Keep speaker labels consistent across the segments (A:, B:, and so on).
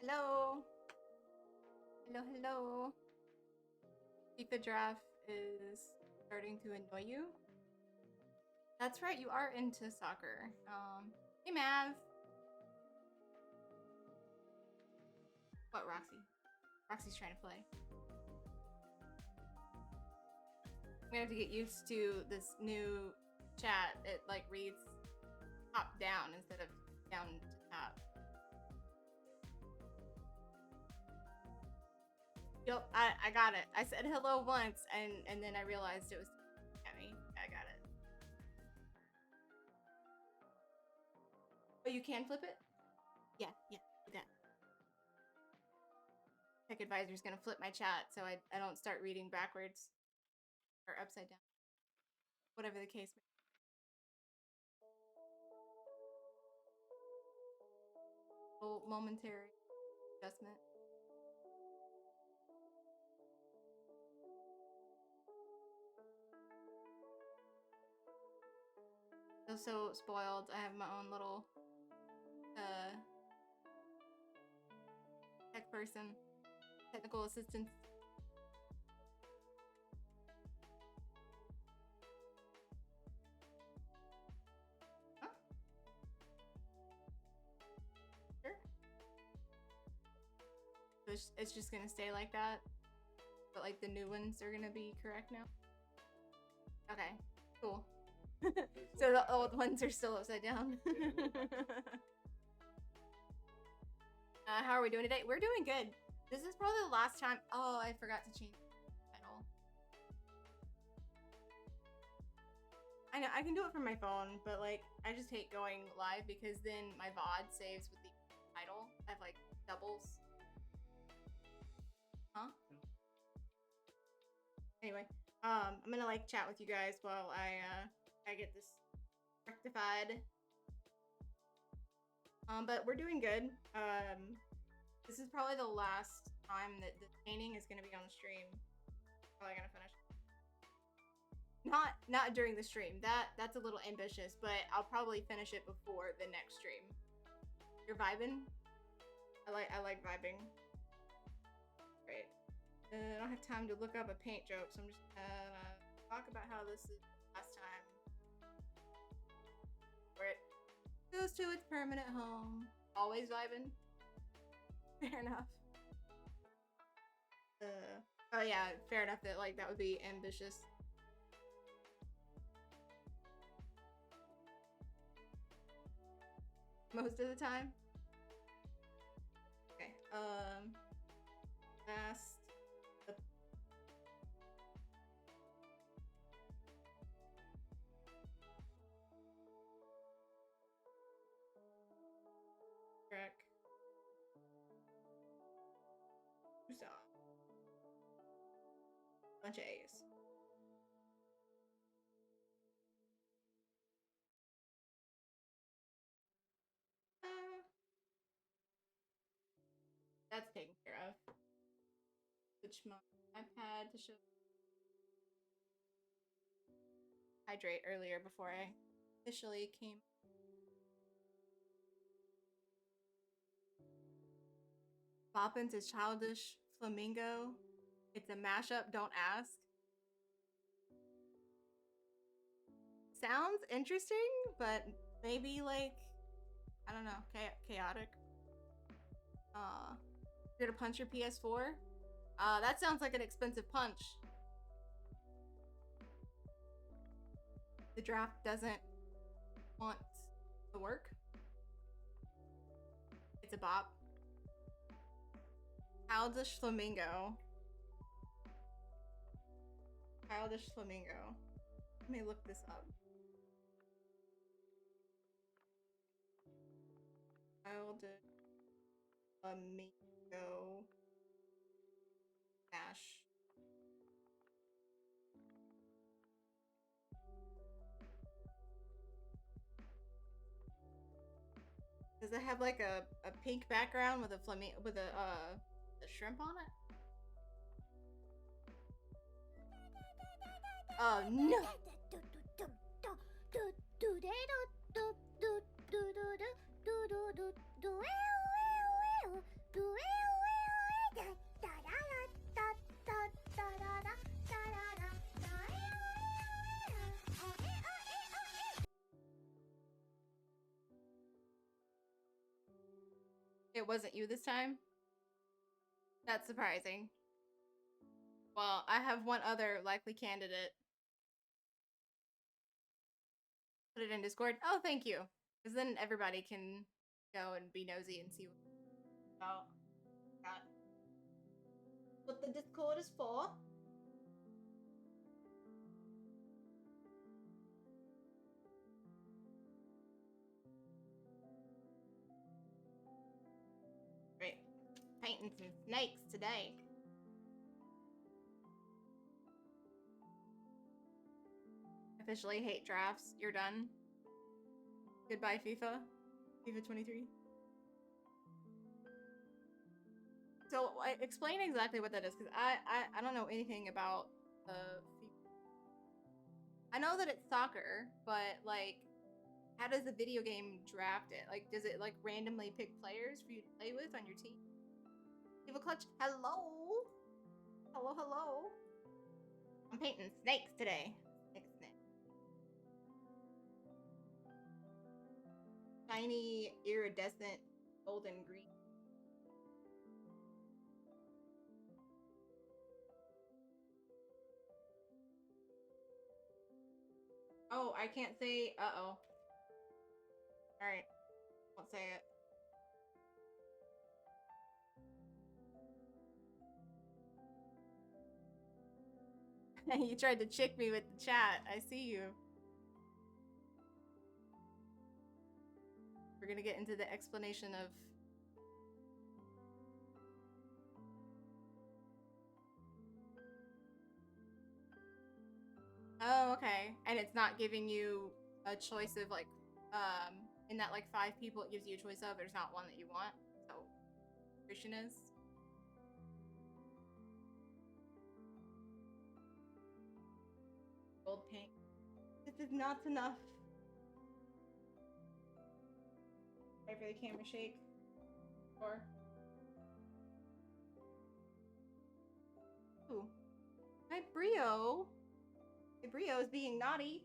A: Hello. Hello, hello. FIFA draft is starting to annoy you. That's right, you are into soccer. Hey Mav. What, Roxy? Roxy's trying to play. I'm gonna have to get used to this new chat. It like reads top down instead of down to top. Yep, I got it. I said hello once and then I realized it was at me. I got it. Oh, you can flip it? Yeah, do that. Tech advisor's gonna flip my chat so I don't start reading backwards or upside down. Whatever the case may be. Little momentary adjustment. Feel so spoiled. I have my own little tech person, technical assistant. Huh? Sure. So it's just gonna stay like that, but like the new ones are gonna be correct now. Okay, cool. So the old ones are still upside down. How are we doing today? We're doing good. This is probably the last time. Oh, I forgot to change the title. I know I can do it from my phone, but like I just hate going live because then my VOD saves with the title. I have like doubles. Huh? Anyway, I'm gonna like chat with you guys while I get this rectified. But we're doing good. This is probably the last time that the painting is gonna be on the stream. Probably gonna finish. Not during the stream. That's a little ambitious, but I'll probably finish it before the next stream. You're vibing? I like vibing. Great. I don't have time to look up a paint joke, so I'm just gonna talk about how this is last time. Where it goes to its permanent home. Always vibing. Fair enough. Oh yeah, fair enough that like that would be ambitious. Most of the time. Okay. Last. Drac. Medusaaaa. Bunch of A's. That's taken care of. Switch my iPad to show hydrate earlier before I officially came. Boppins is childish flamingo. It's a mashup, don't ask. Sounds interesting, but maybe like, I don't know, chaotic. You're gonna punch your PS4? That sounds like an expensive punch. The draft doesn't want to work. It's a bop. Childish flamingo. Childish flamingo. Let me look this up. Childish flamingo dash. Does it have like a pink background with a flamingo with a shrimp on it? Oh no! It wasn't you this time? That's surprising. Well, I have one other likely candidate. Put it in Discord. Oh, thank you. Because then everybody can go and be nosy and see what the Discord is for. Great. Painting some snakes today. Officially hate drafts. You're done. Goodbye, FIFA. FIFA 23. So, explain exactly what that is, because I don't know anything about FIFA. I know that it's soccer, but, like, how does the video game draft it? Like, does it, like, randomly pick players for you to play with on your team? FIFA Clutch, hello? Hello, hello. I'm painting snakes today. Snake. Shiny, iridescent, golden green. Oh, I can't say uh-oh. Alright. Won't say it. You tried to chick me with the chat. I see you. We're gonna get into the explanation of... Oh, okay. And it's not giving you a choice of, like, in that, like, 5 people it gives you a choice of, there's not one that you want. So, Christian is. Gold paint. This is not enough. Wait for the camera shake. Or... Ooh. My Brio. My Brio is being naughty.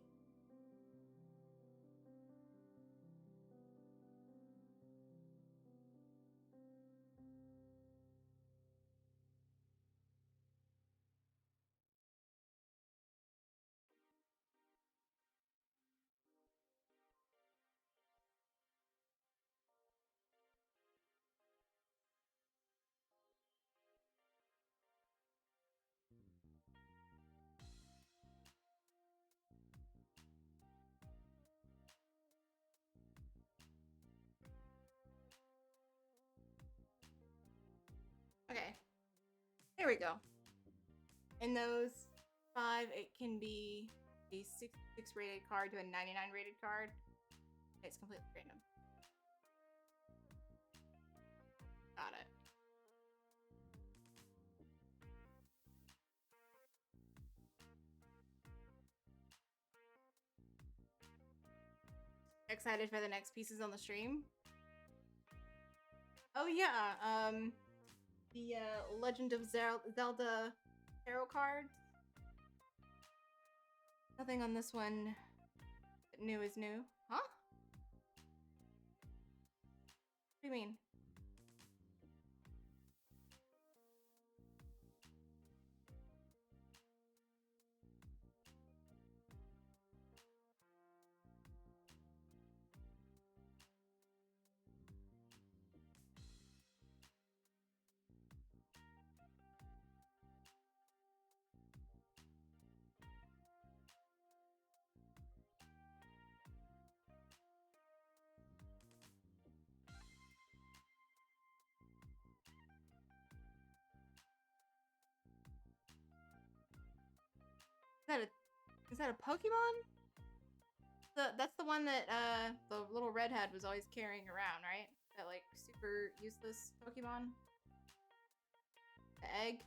A: Okay. There we go. In those 5, it can be a 66 rated card to a 99 rated card. It's completely random. Got it. Excited for the next pieces on the stream? Oh yeah, the Legend of Zelda tarot cards. Nothing on this one new is new. Huh? What do you mean? Is that a Pokemon? That's the one that the little redhead was always carrying around, right? That like super useless Pokemon. The egg.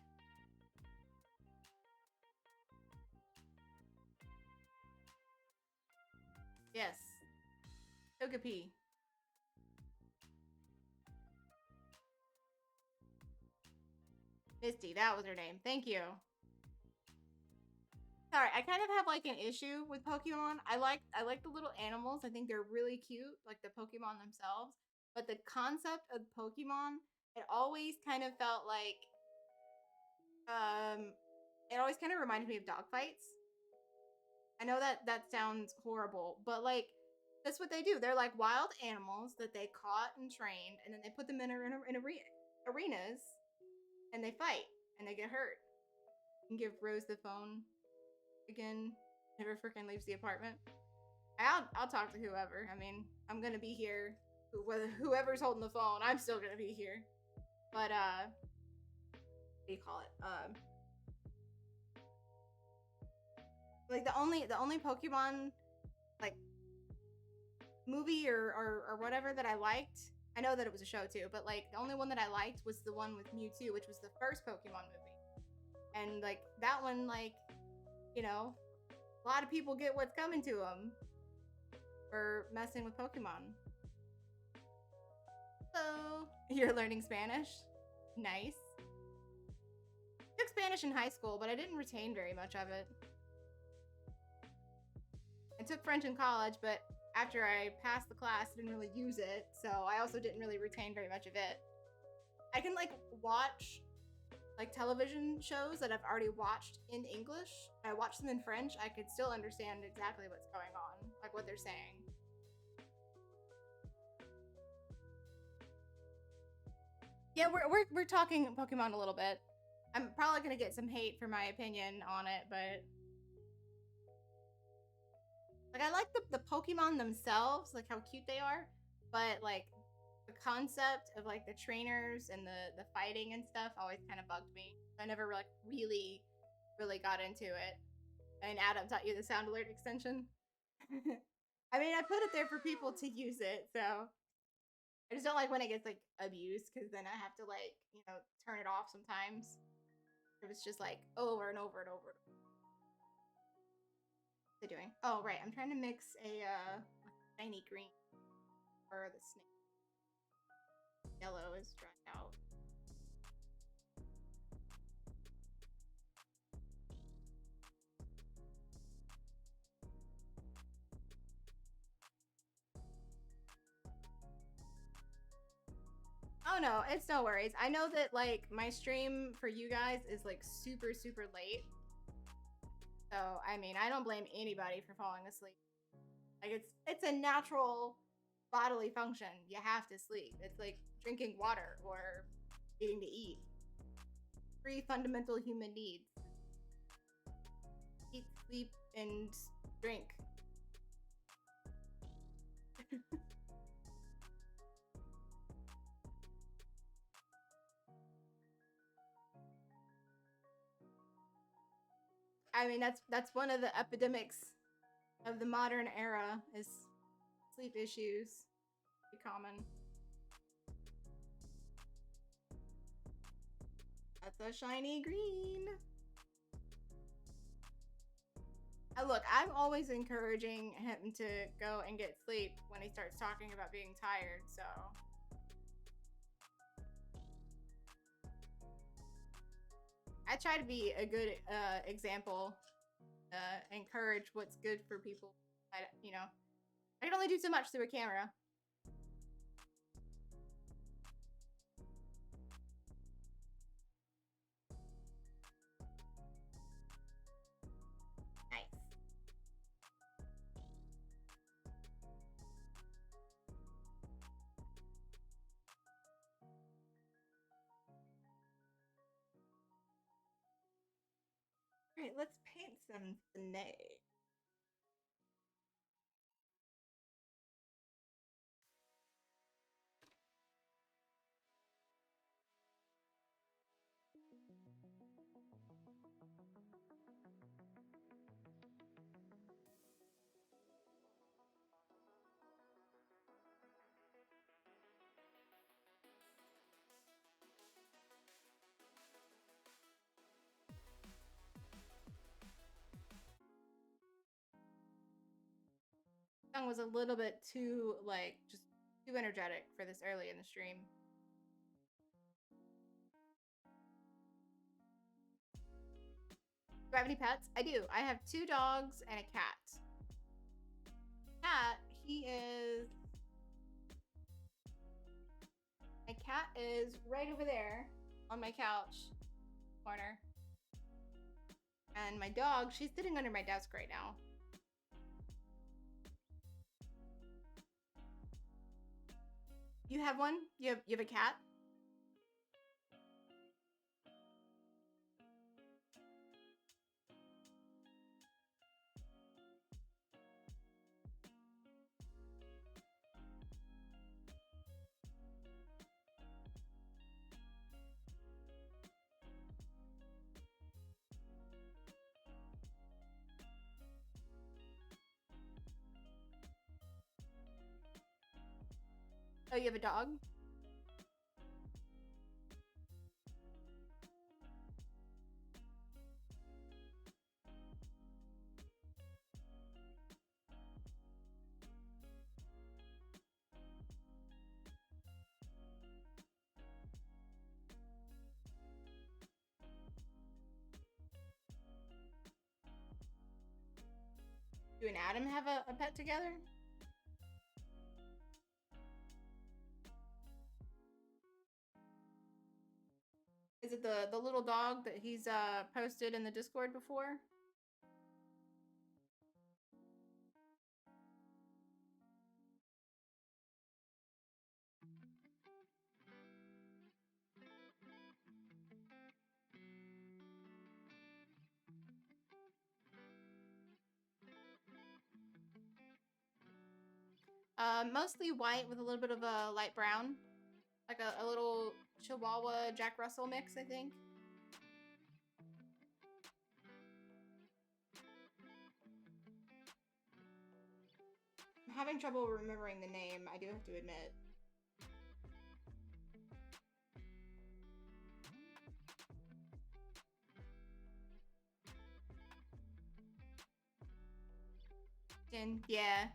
A: Yes. Togepi. Misty, that was her name. Thank you. Sorry, I kind of have like an issue with Pokemon. I like the little animals. I think they're really cute, like the Pokemon themselves. But the concept of Pokemon, it always kind of felt like um it always kind of reminded me of dogfights. I know that that sounds horrible, but like that's what they do. They're like wild animals that they caught and trained, and then they put them in arenas, and they fight, and they get hurt. And give Rose the phone again. Never freaking leaves the apartment. I'll talk to whoever. I mean, I'm gonna be here. Whether whoever's holding the phone, I'm still gonna be here. But what do you call it? Like the only Pokemon like movie or whatever that I liked. I know that it was a show too, but like the only one that I liked was the one with Mewtwo, which was the first Pokemon movie. And like that one, like you know, a lot of people get what's coming to them for messing with Pokemon. So you're learning Spanish? Nice. I took Spanish in high school, but I didn't retain very much of it. I took French in college, but after I passed the class, I didn't really use it, so I also didn't really retain very much of it. I can like watch like television shows that I've already watched in English. I watch them in French. I could still understand exactly what's going on, like what they're saying. Yeah, we're talking Pokemon a little bit. I'm probably gonna get some hate for my opinion on it, but like I like the Pokemon themselves, like how cute they are, but like the concept of like the trainers and the fighting and stuff always kind of bugged me. I never like really got into it. And Adam taught you the sound alert extension. I mean, I put it there for people to use it, so I just don't like when it gets like abused because then I have to like turn it off sometimes. If it's just like over and over and over. What's it doing? Oh right, I'm trying to mix a shiny green for the snake. Yellow is dried out. Oh no, it's no worries. I know that like my stream for you guys is like super late. So I mean, I don't blame anybody for falling asleep. Like it's a natural bodily function. You have to sleep. It's like drinking water or eating to eat. Three fundamental human needs: eat, sleep, and drink. I mean, that's one of the epidemics of the modern era is sleep issues. Pretty common. That's a shiny green. Look, I'm always encouraging him to go and get sleep when he starts talking about being tired, so. I try to be a good example, encourage what's good for people. I can only do so much through a camera. Nice. All right, let's paint some snake. Song was a little bit too like just too energetic for this early in the stream. Do I have any pets? I do. I have 2 dogs and a cat. Cat, my cat is right over there on my couch corner. And my dog, she's sitting under my desk right now. You have one? You have a cat? Oh, you have a dog? You and Adam have a pet together? Is it the little dog that he's posted in the Discord before? Mostly white with a little bit of a light brown. Like a little Chihuahua Jack Russell mix, I think. I'm having trouble remembering the name, I do have to admit. Yeah.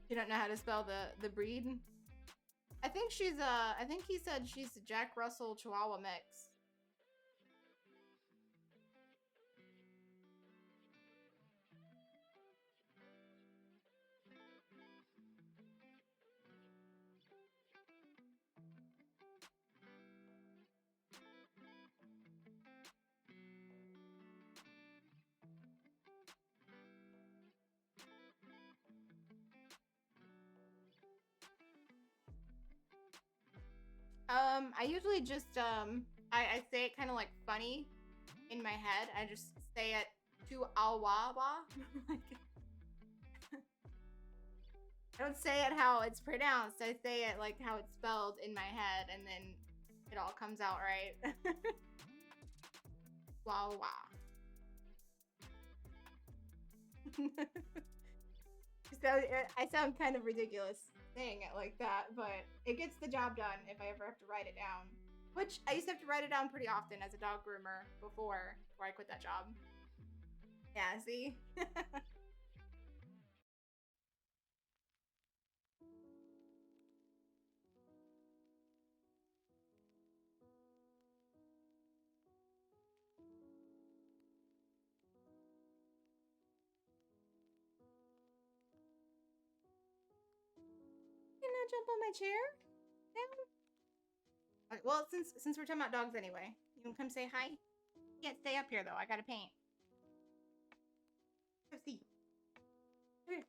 A: You don't know how to spell the breed? I think I think he said she's a Jack Russell Chihuahua mix. I usually just I say it kind of like funny in my head. I just say it to Awawa. I don't say it how it's pronounced. I say it like how it's spelled in my head, and then it all comes out right. Wawa. So I sound kind of ridiculous saying it like that, but it gets the job done if I ever have to write it down. Which I used to have to write it down pretty often as a dog groomer before I quit that job. Yeah, see? Can I jump on my chair? Okay, well, since we're talking about dogs anyway, you can come say hi. You can't stay up here though. I gotta paint. Go see. Come here.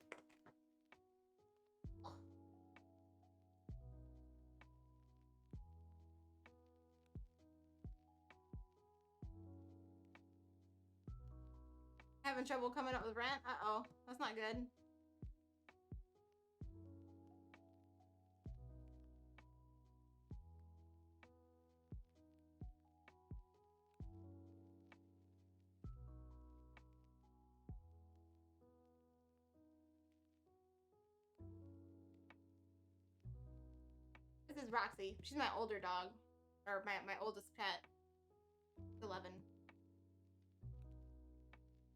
A: Having trouble coming up with rent? Uh-oh. That's not good. is Roxy. She's my older dog. Or my oldest pet. 11.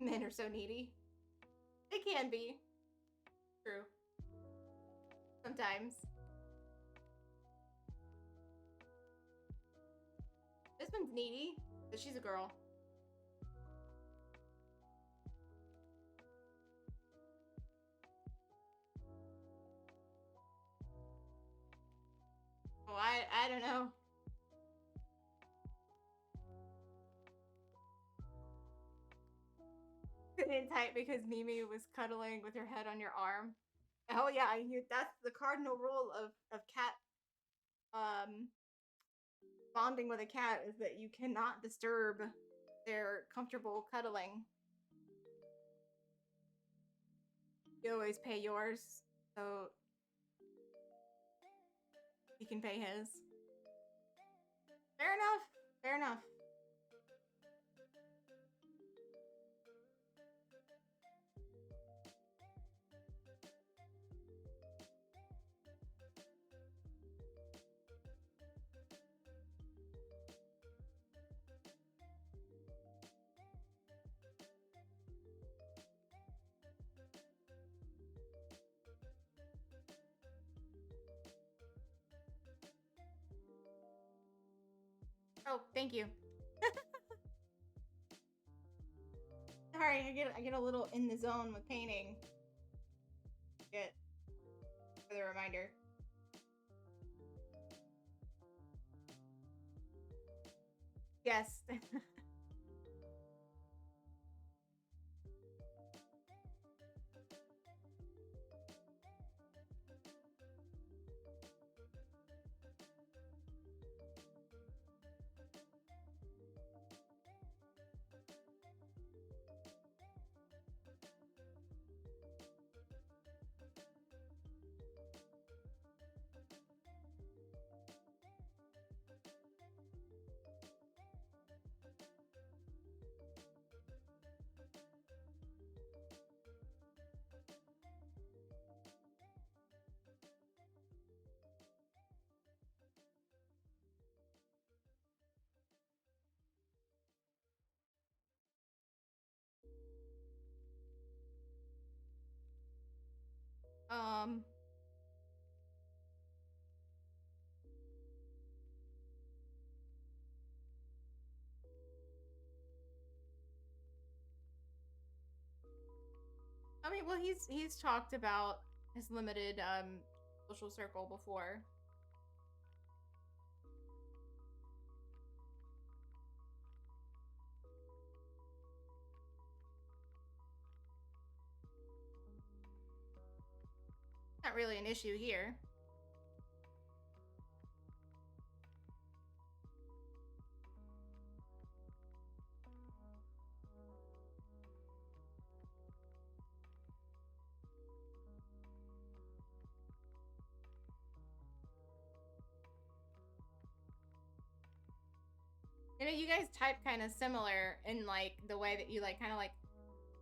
A: Men are so needy. They can be. True. Sometimes. This one's needy, but she's a girl. Oh, I don't know. Sitting tight because Mimi was cuddling with her head on your arm. Oh yeah, that's the cardinal rule of cat bonding with a cat is that you cannot disturb their comfortable cuddling. You always pay yours, so he can pay his. Fair enough. Fair enough. Oh, thank you. Sorry, I get a little in the zone with painting. Get for the reminder. Yes. um. I mean, well, he's talked about his limited social circle before. Not really an issue here. You know, you guys type kind of similar in like the way that you like kind of like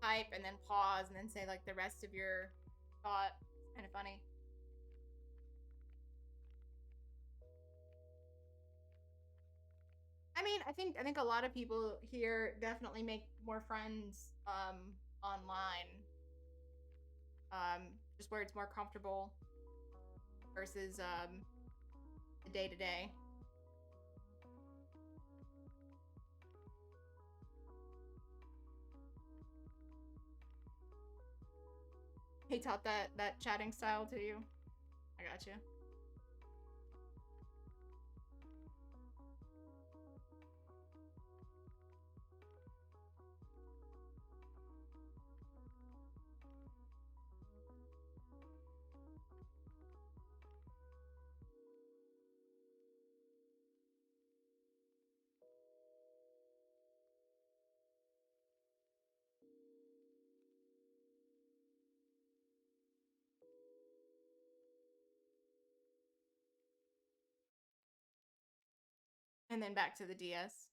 A: type and then pause and then say like the rest of your thought. It's kind of funny. I mean, I think a lot of people here definitely make more friends online. Just where it's more comfortable versus the day to day. He taught that chatting style to you. I got you. And then back to the DS.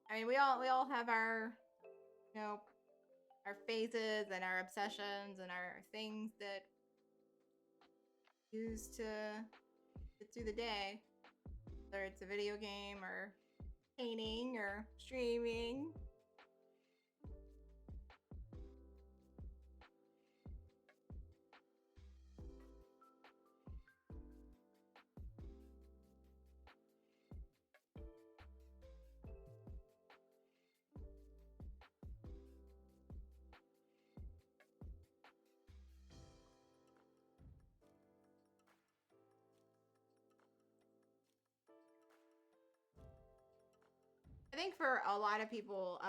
A: I mean, we all have our, you know, our phases and our obsessions and our things that we use to get through the day. Whether it's a video game or painting or streaming. I think for a lot of people,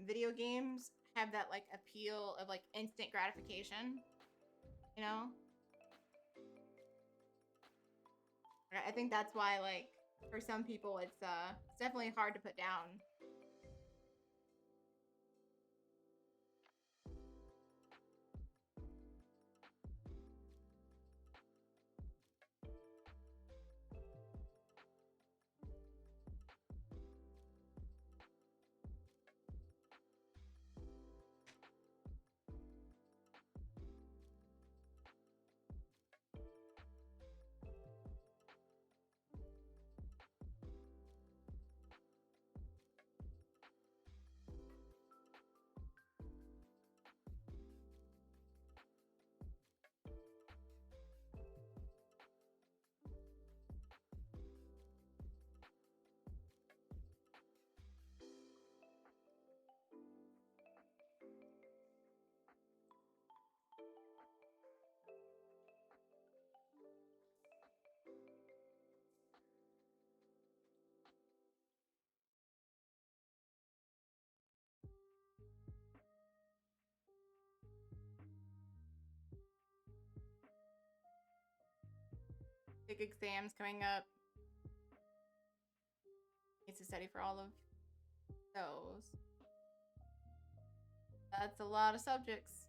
A: video games have that like appeal of like instant gratification, you know? I think that's why like for some people it's definitely hard to put down. Big exams coming up. Needs to study for all of those. That's a lot of subjects.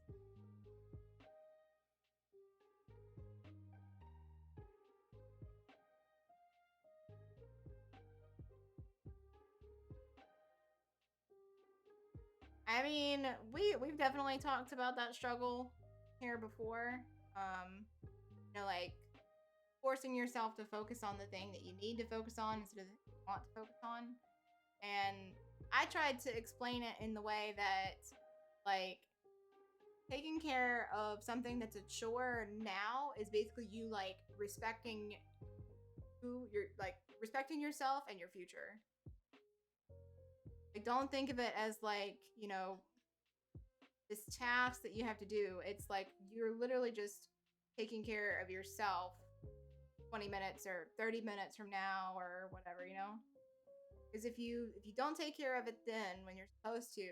A: I mean, we've definitely talked about that struggle here before. You know, like forcing yourself to focus on the thing that you need to focus on instead of the you want to focus on. And I tried to explain it in the way that like taking care of something that's a chore now is basically you like respecting who you're like respecting yourself and your future. Like don't think of it as like, you know, this task that you have to do. It's like you're literally just taking care of yourself 20 minutes or 30 minutes from now or whatever, you know? Because if you don't take care of it then when you're supposed to,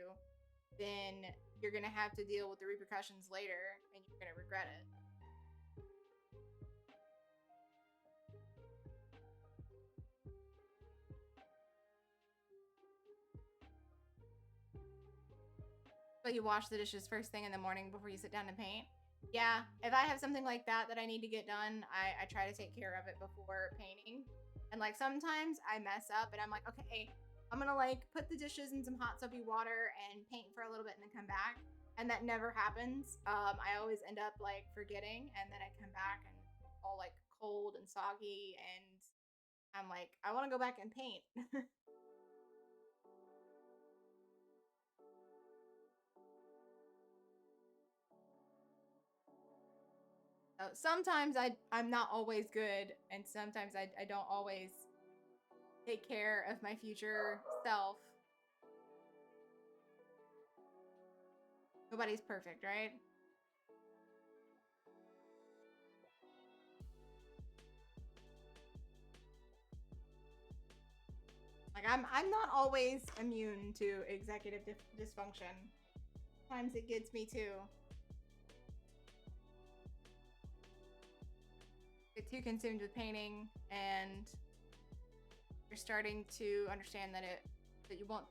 A: then you're going to have to deal with the repercussions later and you're going to regret it. But you wash the dishes first thing in the morning before you sit down to paint. Yeah, if I have something like that that I need to get done, I try to take care of it before painting. And like sometimes I mess up and I'm like, okay, I'm gonna like put the dishes in some hot soapy water and paint for a little bit and then come back. And that never happens. I always end up like forgetting and then I come back and all like cold and soggy and I'm like, I want to go back and paint. So sometimes I'm not always good, and sometimes I don't always take care of my future self. Nobody's perfect, right? Like I'm not always immune to executive dysfunction. Sometimes it gets me too. Get too consumed with painting, and you're starting to understand that you won't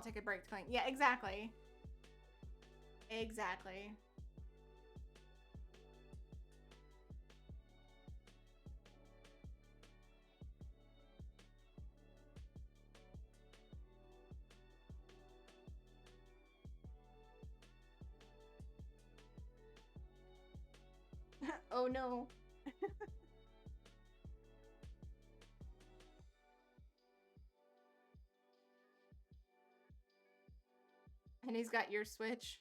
A: take a break to clean. Yeah, exactly. Exactly. Oh no. And he's got your Switch.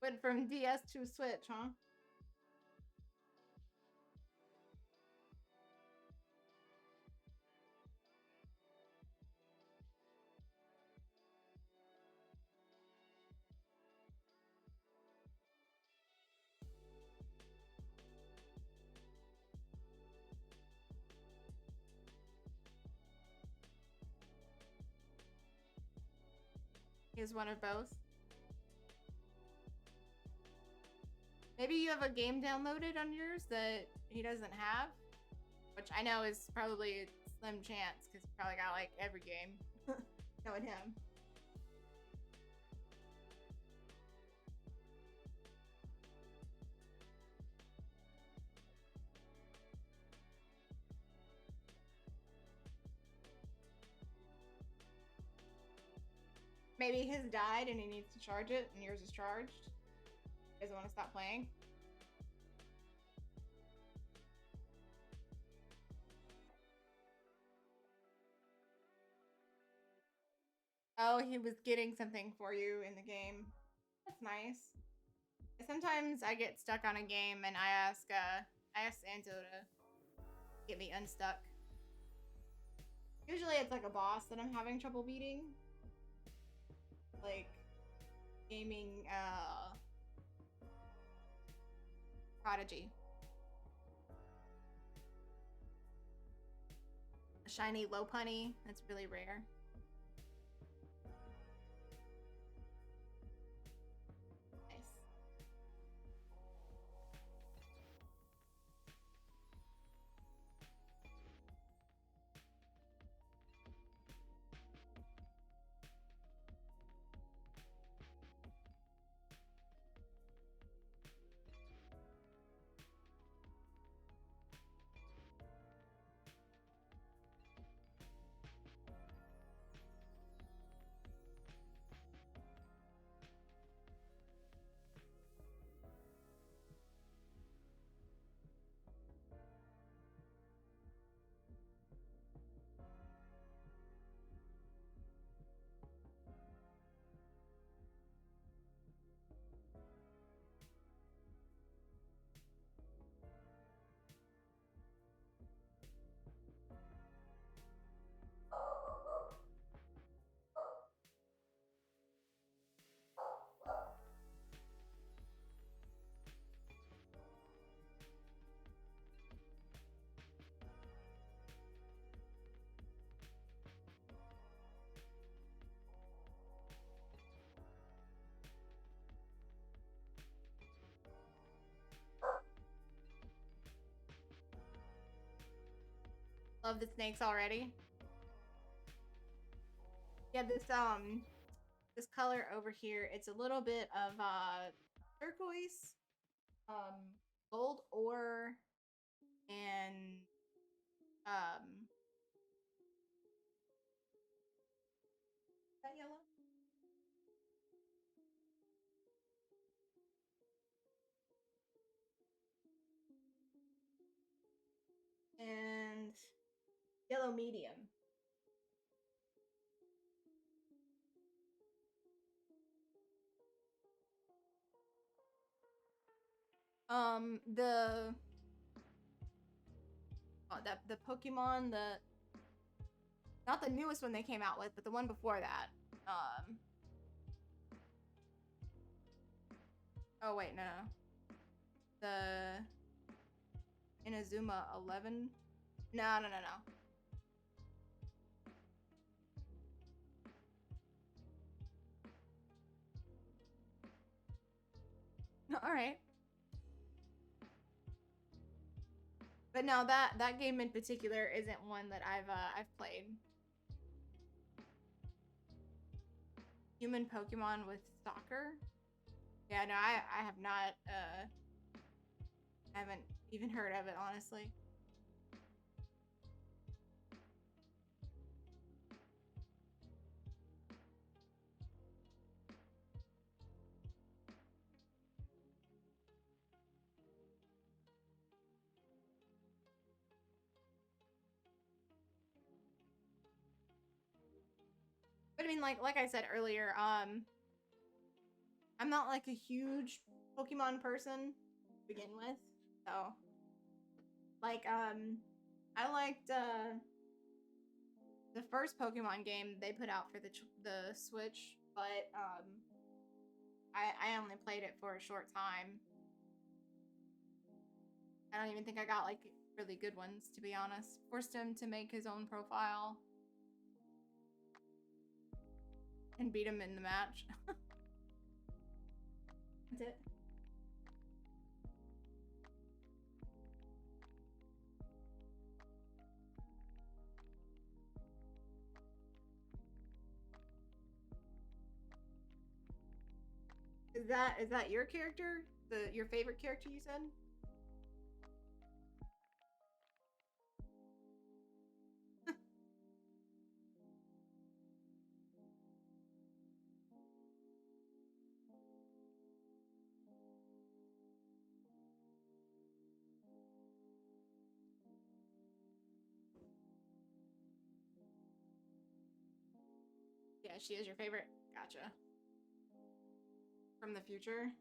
A: Went from DS to Switch, huh? He has one of both. Maybe you have a game downloaded on yours that he doesn't have, which I know is probably a slim chance because he probably got like every game. Knowing him. Maybe his died and he needs to charge it and yours is charged. He doesn't want to stop playing. Oh, he was getting something for you in the game. That's nice. Sometimes I get stuck on a game and I ask Santo to get me unstuck. Usually it's like a boss that I'm having trouble beating. Like gaming Prodigy. A shiny low punny, that's really rare. Love the snakes already. Yeah, this color over here, it's a little bit of turquoise, gold ore, and is that yellow? And yellow medium. The the Pokemon, not the newest one they came out with, but the one before that. Oh wait, no. The Inazuma 11. No. All right. But no, that game in particular isn't one that I've played. Human Pokemon with soccer? Yeah, no, I have not haven't even heard of it, honestly. I mean, like I said earlier, I'm not like a huge Pokemon person to begin with, so like I liked the first Pokemon game they put out for the Switch, but I only played it for a short time. I don't even think I got like really good ones, to be honest. Forced him to make his own profile and beat him in the match. That's it. Is that your character? Your favorite character you said? Yeah, she is your favorite. Gotcha. From the future?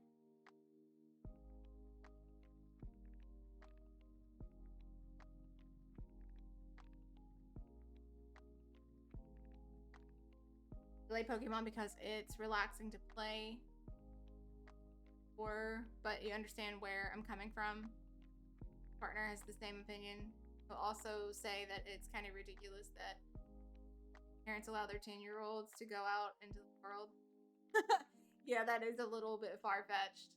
A: Play Pokemon because it's relaxing to play. But you understand where I'm coming from. Partner has the same opinion. He'll also say that it's kind of ridiculous that parents allow their 10-year-olds to go out into the world. Yeah, that is a little bit far-fetched.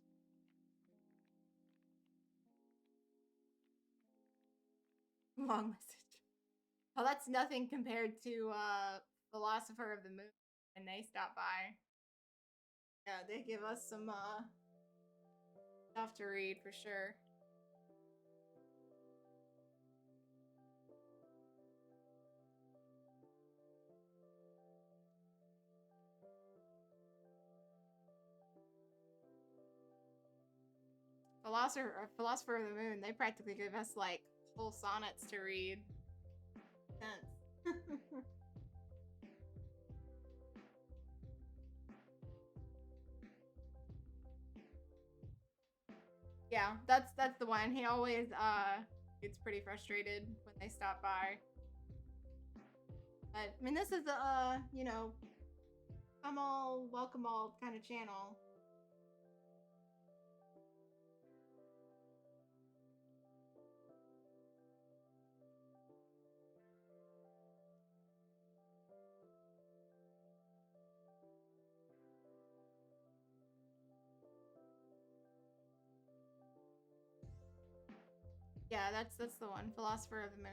A: Long message. Oh, that's nothing compared to Philosopher of the Moon when they stop by. Yeah, they give us some stuff to read for sure. Philosopher of the Moon, they practically give us like whole sonnets to read. Sense. Yeah, that's the one. He always gets pretty frustrated when they stop by. But I mean, this is a you know, come all welcome all kind of channel. Yeah, that's the one. Philosopher of the Moon.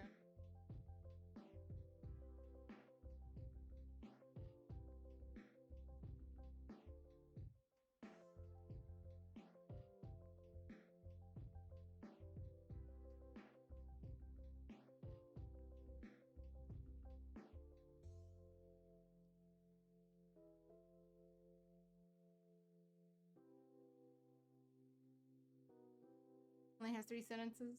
A: Only has 3 sentences.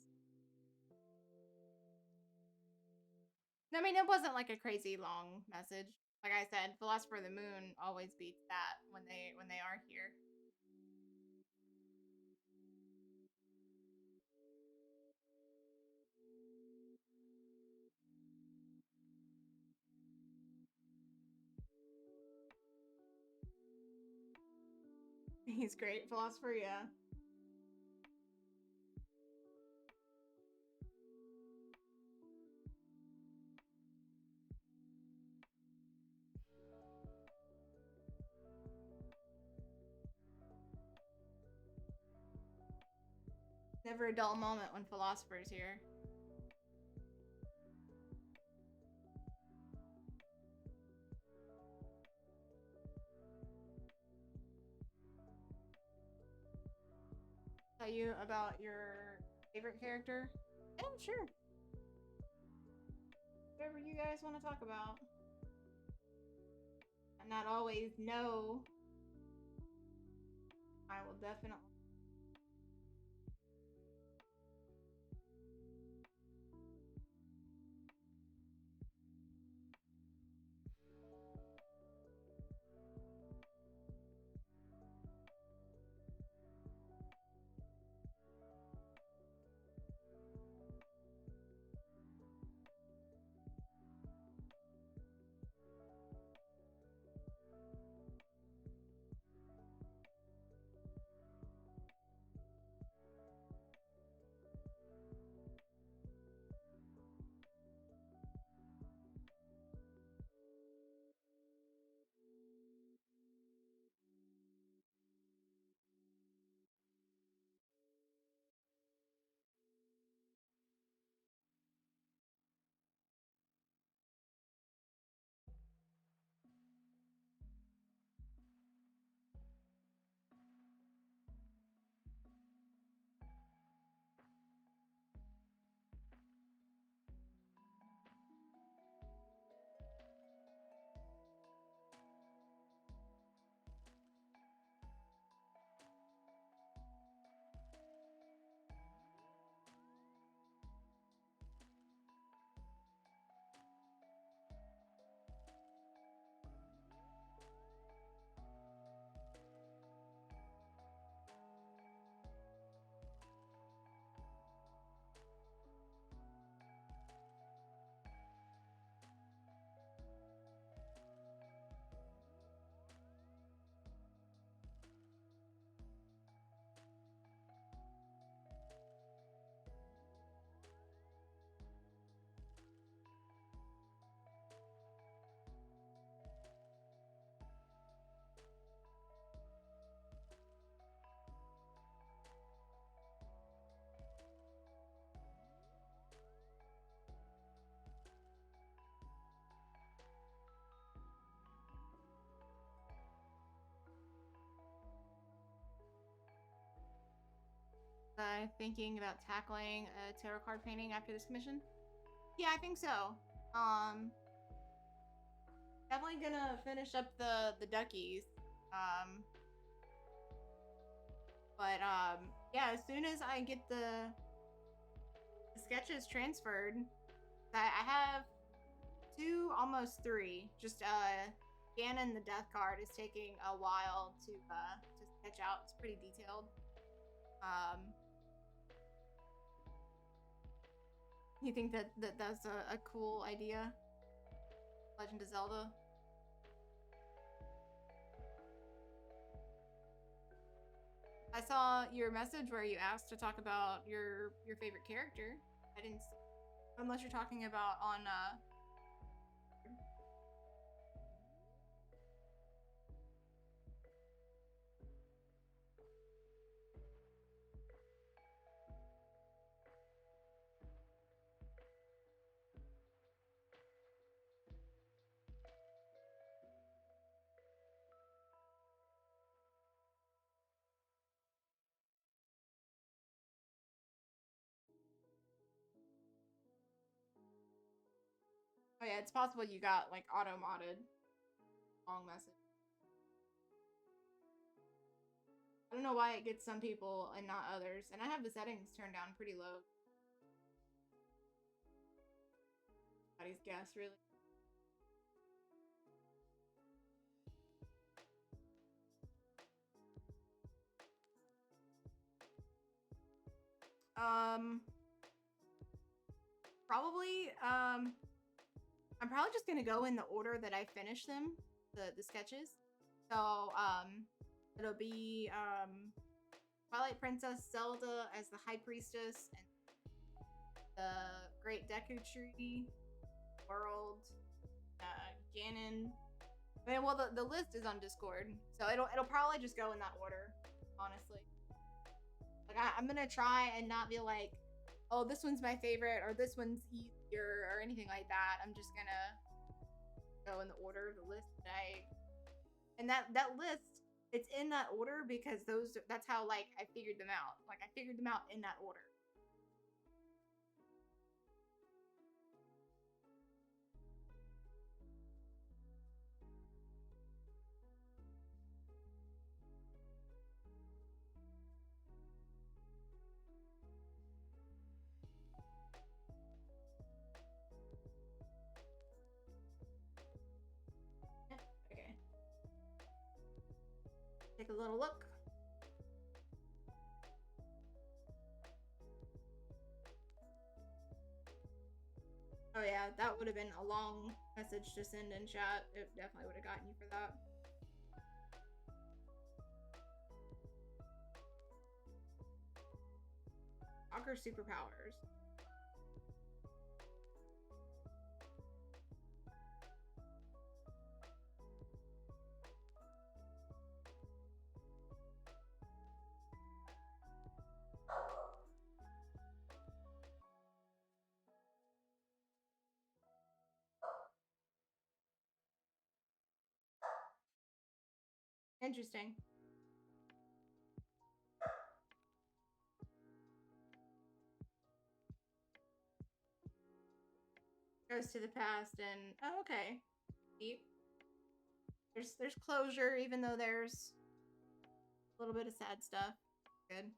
A: I mean, it wasn't like a crazy long message. Like I said, Philosopher of the Moon always beats that when they are here. He's great, Philosopher, yeah. Never a dull moment when Philosopher's here. Tell you about your favorite character? Yeah, sure. Whatever you guys want to talk about. I'm not always no. I will definitely. Thinking about tackling a tarot card painting after this commission? Yeah, I think so. Um, Definitely gonna finish up the duckies. Um, yeah, as soon as I get the sketches transferred, I have 2, almost 3. Just Ganon the Death card is taking a while to sketch out. It's pretty detailed. You think that's a cool idea? Legend of Zelda. I saw your message where you asked to talk about your favorite character. I didn't see, unless you're talking about on oh yeah, it's possible you got like auto modded long message. I don't know why it gets some people and not others, and I have the settings turned down pretty low. Anybody's guess, really. Probably I'm probably just gonna go in the order that I finished them, the sketches. So it'll be Twilight Princess Zelda as the High Priestess, and the Great Deku Tree World, Ganon. I mean, well, the list is on Discord, so it'll probably just go in that order, honestly. Like I'm gonna try and not be like, oh, this one's my favorite or this one's easier or anything like that. I'm just gonna go in the order of the list that and that list, it's in that order because that's how like I figured them out. Like I figured them out in that order. Okay. Take a little look. Oh yeah, that would have been a long message to send in chat. It definitely would have gotten you for that. Soccer superpowers. Interesting. Goes to the past and oh, okay. Deep. There's closure, even though there's a little bit of sad stuff. Good.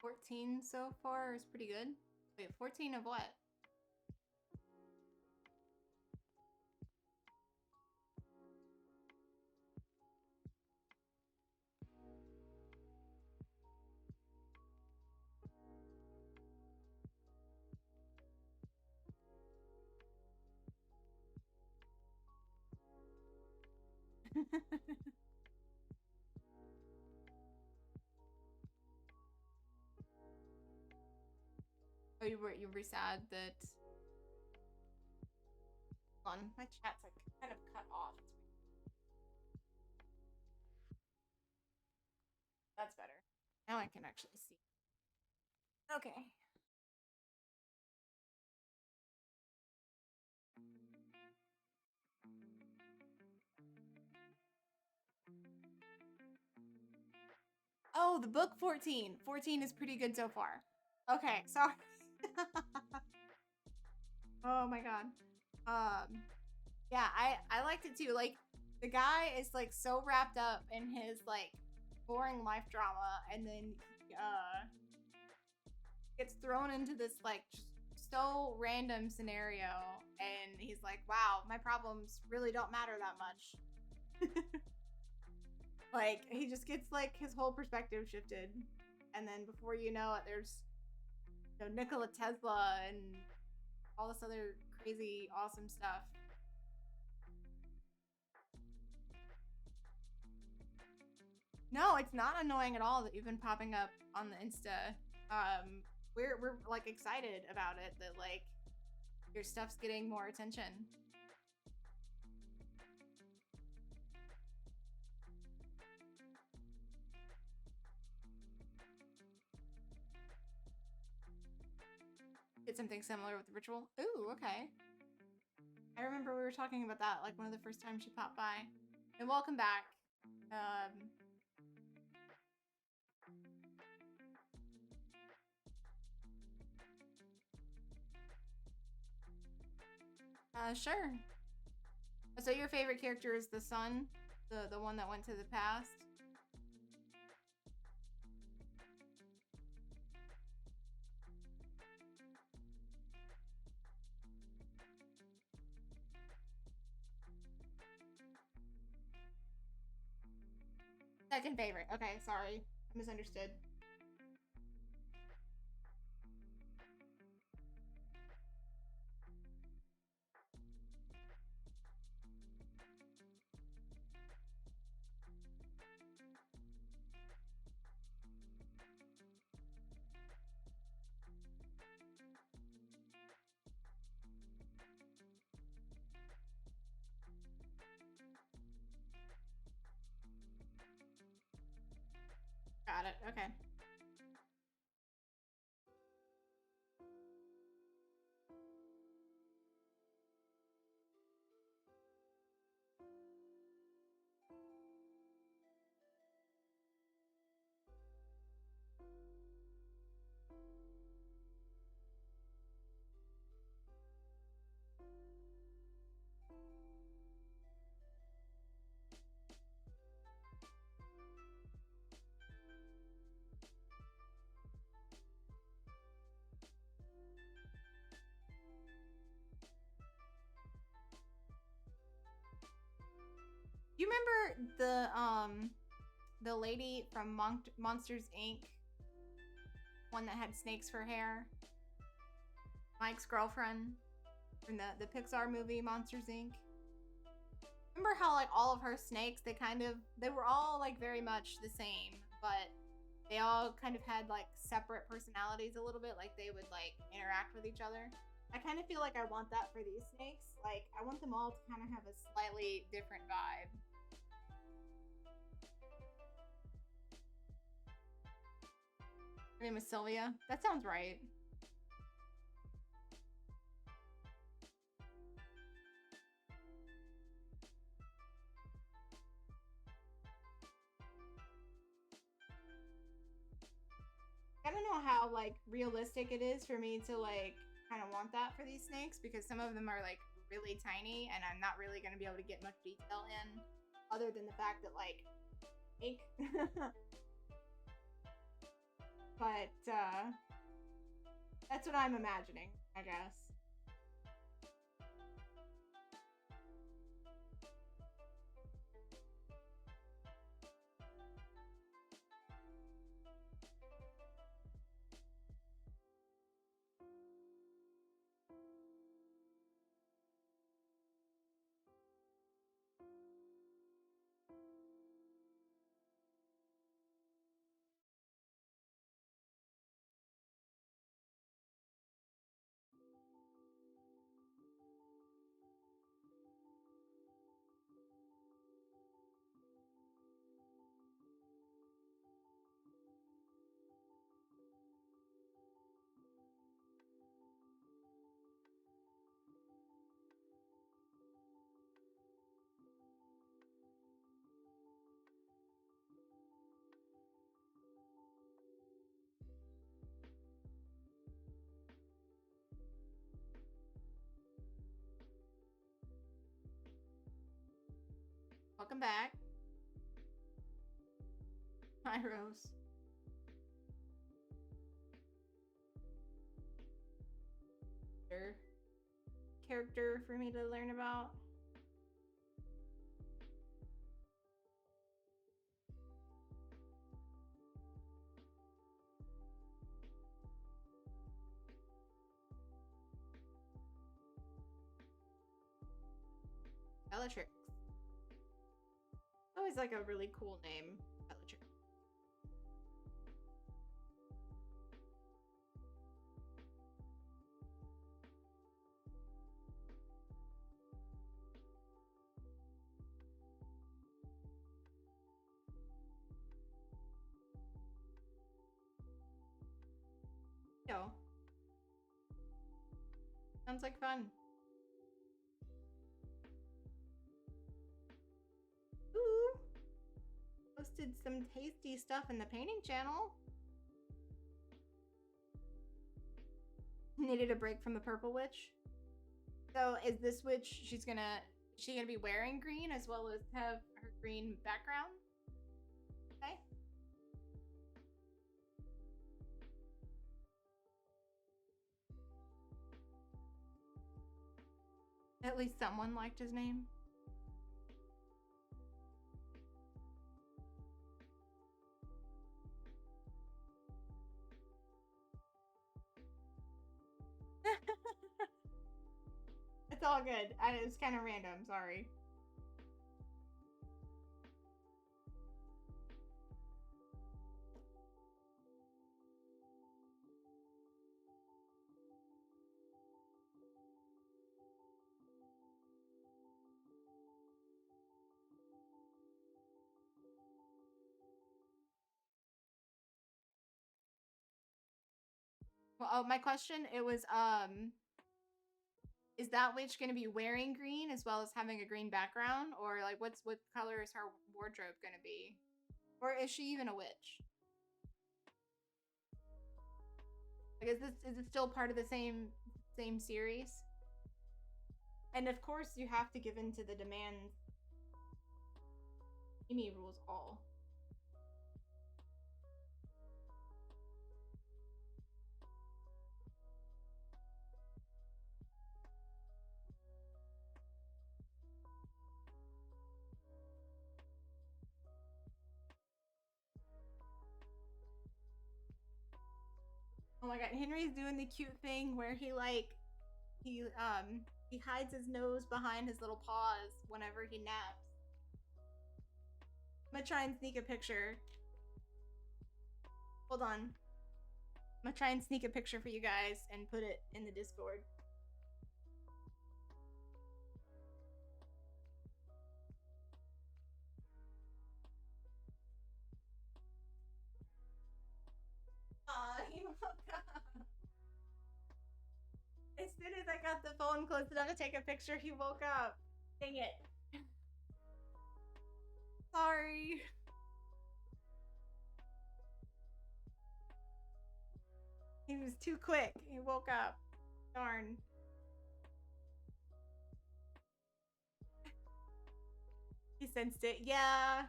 A: 14 so far is pretty good. Wait, 14 of what? Oh, you were sad that. Hold on, my chat's like kind of cut off. That's better. Now I can actually see. Okay. Oh, the book 14. 14 is pretty good so far. Okay, sorry. Oh my god. Yeah, I liked it too. Like the guy is like so wrapped up in his like boring life drama, and then gets thrown into this like so random scenario, and he's like, "Wow, my problems really don't matter that much." Like he just gets like his whole perspective shifted, and then before you know it, there's Nikola Tesla and all this other crazy awesome stuff. No, it's not annoying at all that you've been popping up on the Insta. We're like excited about it that like your stuff's getting more attention. Did something similar with the ritual. Ooh, okay. I remember we were talking about that like one of the first times she popped by. And welcome back. Sure. So your favorite character is the son, the one that went to the past. Second favorite. Okay, sorry, I misunderstood. Got it. Okay. You remember the lady from Monsters Inc. One that had snakes for hair? Mike's girlfriend from the Pixar movie Monsters Inc. Remember how like all of her snakes, they were all like very much the same, but they all kind of had like separate personalities a little bit, like they would like interact with each other. I kind of feel like I want that for these snakes. Like I want them all to kind of have a slightly different vibe. Her name is Sylvia. That sounds right. I don't know how like realistic it is for me to like kind of want that for these snakes, because some of them are like really tiny and I'm not really going to be able to get much detail in other than the fact that like ink. But that's what I'm imagining, I guess. welcome back. Hi, Rose. Character for me to learn about. Bellatrix. Always like a really cool name, Bellatrix. Yo. Sounds like fun. Ooh. Posted some tasty stuff in the painting channel. Needed a break from the purple witch. So is this witch, is she gonna be wearing green as well as have her green background? Okay. At least someone liked his name. It's all good. It's kind of random. Sorry. Well, oh, my question, it was, is that witch going to be wearing green as well as having a green background? Or, like, what color is her wardrobe going to be? Or is she even a witch? Like, is it still part of the same series? And of course, you have to give in to the demands. Amy rules all. Oh my god, Henry's doing the cute thing where he hides his nose behind his little paws whenever he naps. I'm gonna try and sneak a picture. Hold on. I'm gonna try and sneak a picture for you guys and put it in the Discord. Aw, he woke up. As soon as I got the phone close enough to take a picture, he woke up. Dang it. Sorry. He was too quick. He woke up. Darn. He sensed it. Yeah.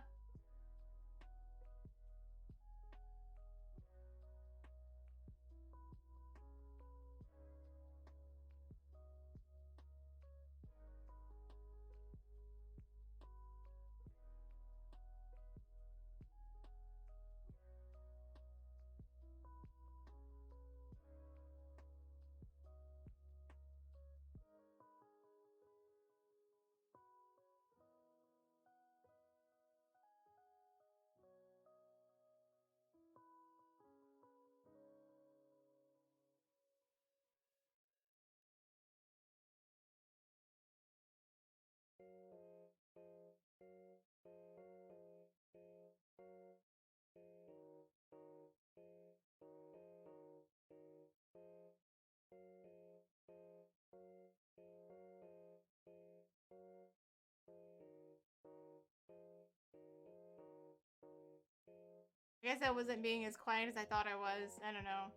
A: I guess I wasn't being as quiet as I thought I was. I don't know.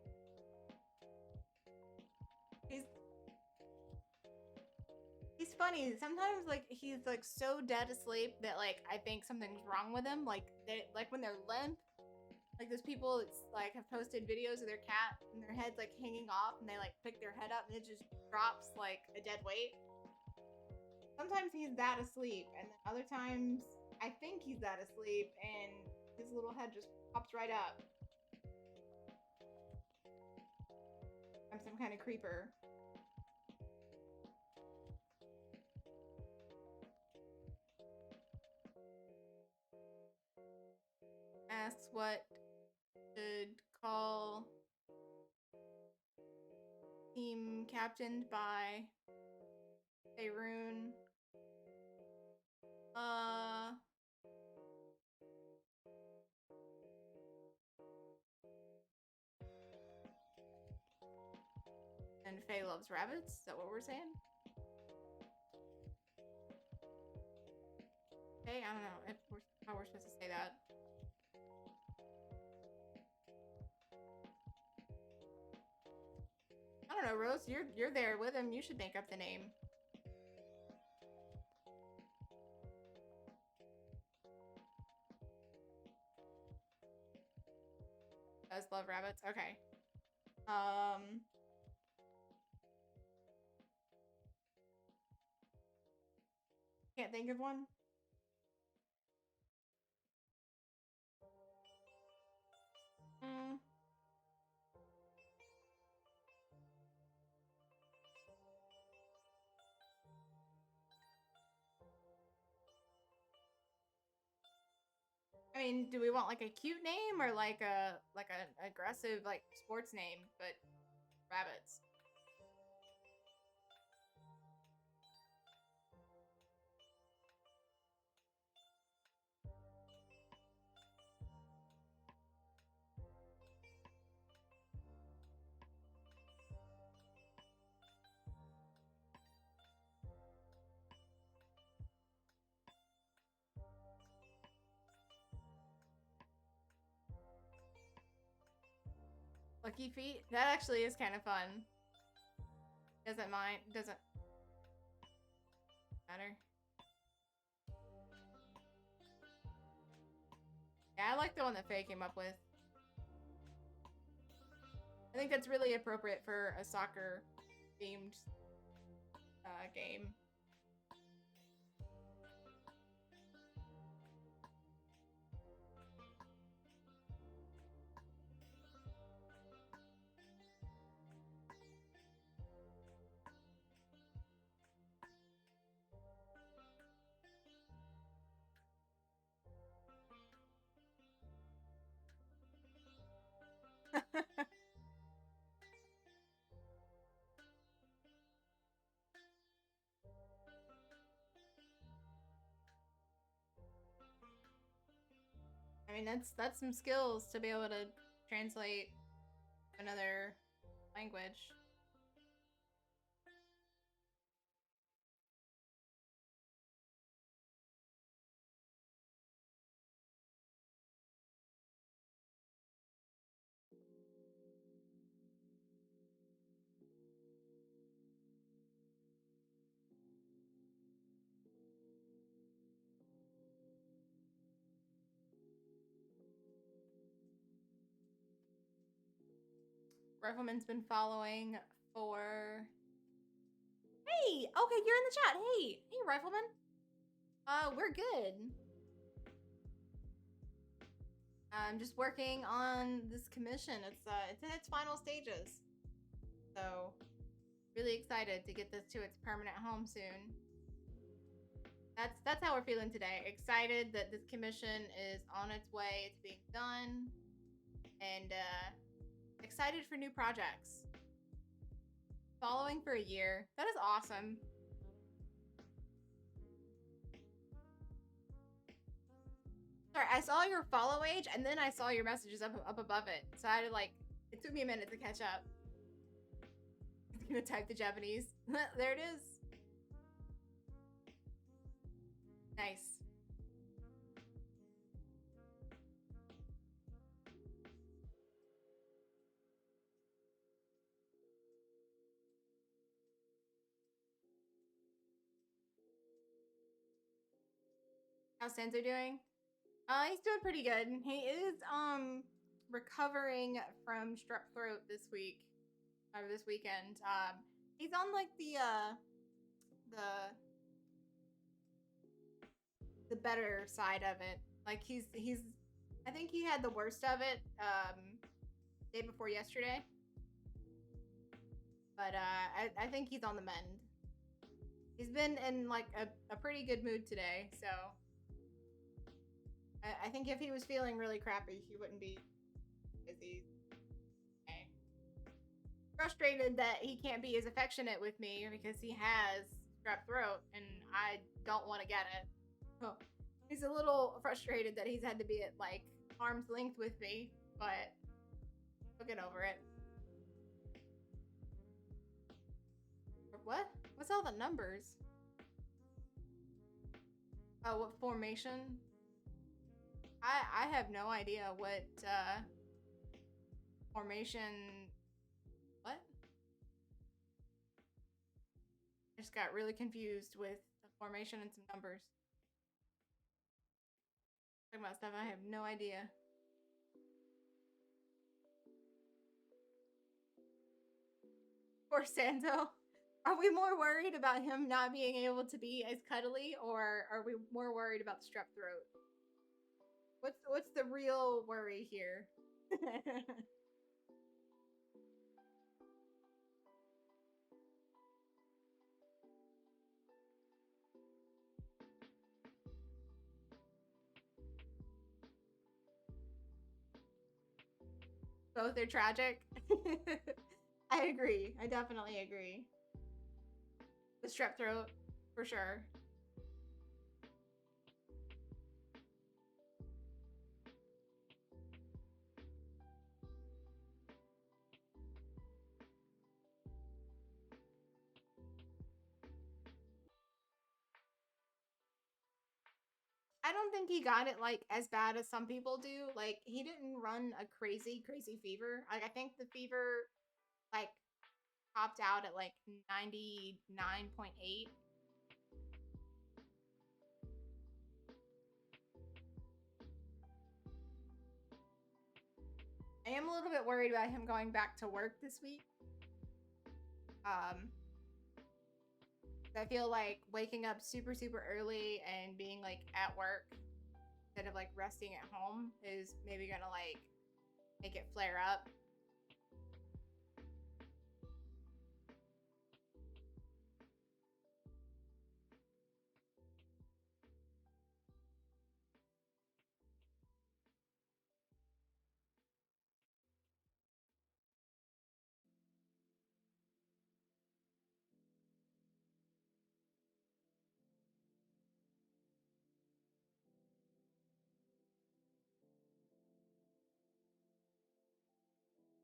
A: He He's funny. Sometimes like he's like so dead asleep that like I think something's wrong with him. Like like when they're limp, like those people like have posted videos of their cat and their head's like hanging off and they like pick their head up and it just drops like a dead weight. Sometimes he's that asleep and then other times I think he's that asleep and his little head just pops right up. I'm some kind of creeper. Asks what should call team captained by Faerun. And Faye loves rabbits. Is that what we're saying? Faye, I don't know how we're supposed to say that. I don't know, Rose. You're there with him. You should make up the name. Does love rabbits? Okay. Can't think of one. I mean, do we want like a cute name or like an aggressive like sports name, but rabbits? Lucky Feet? That actually is kind of fun. Doesn't matter. Yeah, I like the one that Faye came up with. I think that's really appropriate for a soccer themed game. I mean, that's some skills to be able to translate another language. Rifleman's been following for... Hey! Okay, you're in the chat. Hey! Hey, Rifleman. We're good. I'm just working on this commission. It's in its final stages. So, really excited to get this to its permanent home soon. That's how we're feeling today. Excited that this commission is on its way to being done. And, excited for new projects. Following for a year. That is awesome. Sorry, I saw your follow age and then I saw your messages up above it. So I had to like, it took me a minute to catch up. I'm gonna type the Japanese. There it is. Nice. How's Sansa doing? He's doing pretty good. He is recovering from strep throat this week or this weekend. He's on like the better side of it. Like he's I think he had the worst of it day before yesterday. But I think he's on the mend. He's been in like a pretty good mood today, so I think if he was feeling really crappy, he wouldn't be busy. Okay. Frustrated that he can't be as affectionate with me because he has strep throat and I don't want to get it. So he's a little frustrated that he's had to be at like arm's length with me, but we'll get over it. What? What's all the numbers? Oh, what formation? I have no idea what formation. What? I just got really confused with the formation and some numbers. Talking about stuff I have no idea. Poor Santo. Are we more worried about him not being able to be as cuddly, or are we more worried about the strep throat? What's the real worry here? Both are tragic. I agree. I definitely agree. The strep throat, for sure. I don't think he got it like as bad as some people do. Like he didn't run a crazy fever. Like I think the fever like topped out at like 99.8. I am a little bit worried about him going back to work this week. I feel like waking up super early and being like at work instead of like resting at home is maybe gonna like make it flare up.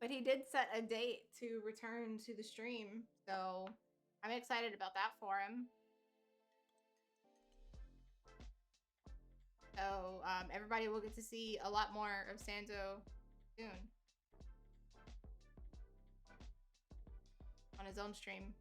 A: But he did set a date to return to the stream, so I'm excited about that for him. So everybody will get to see a lot more of Sanzo soon on his own stream.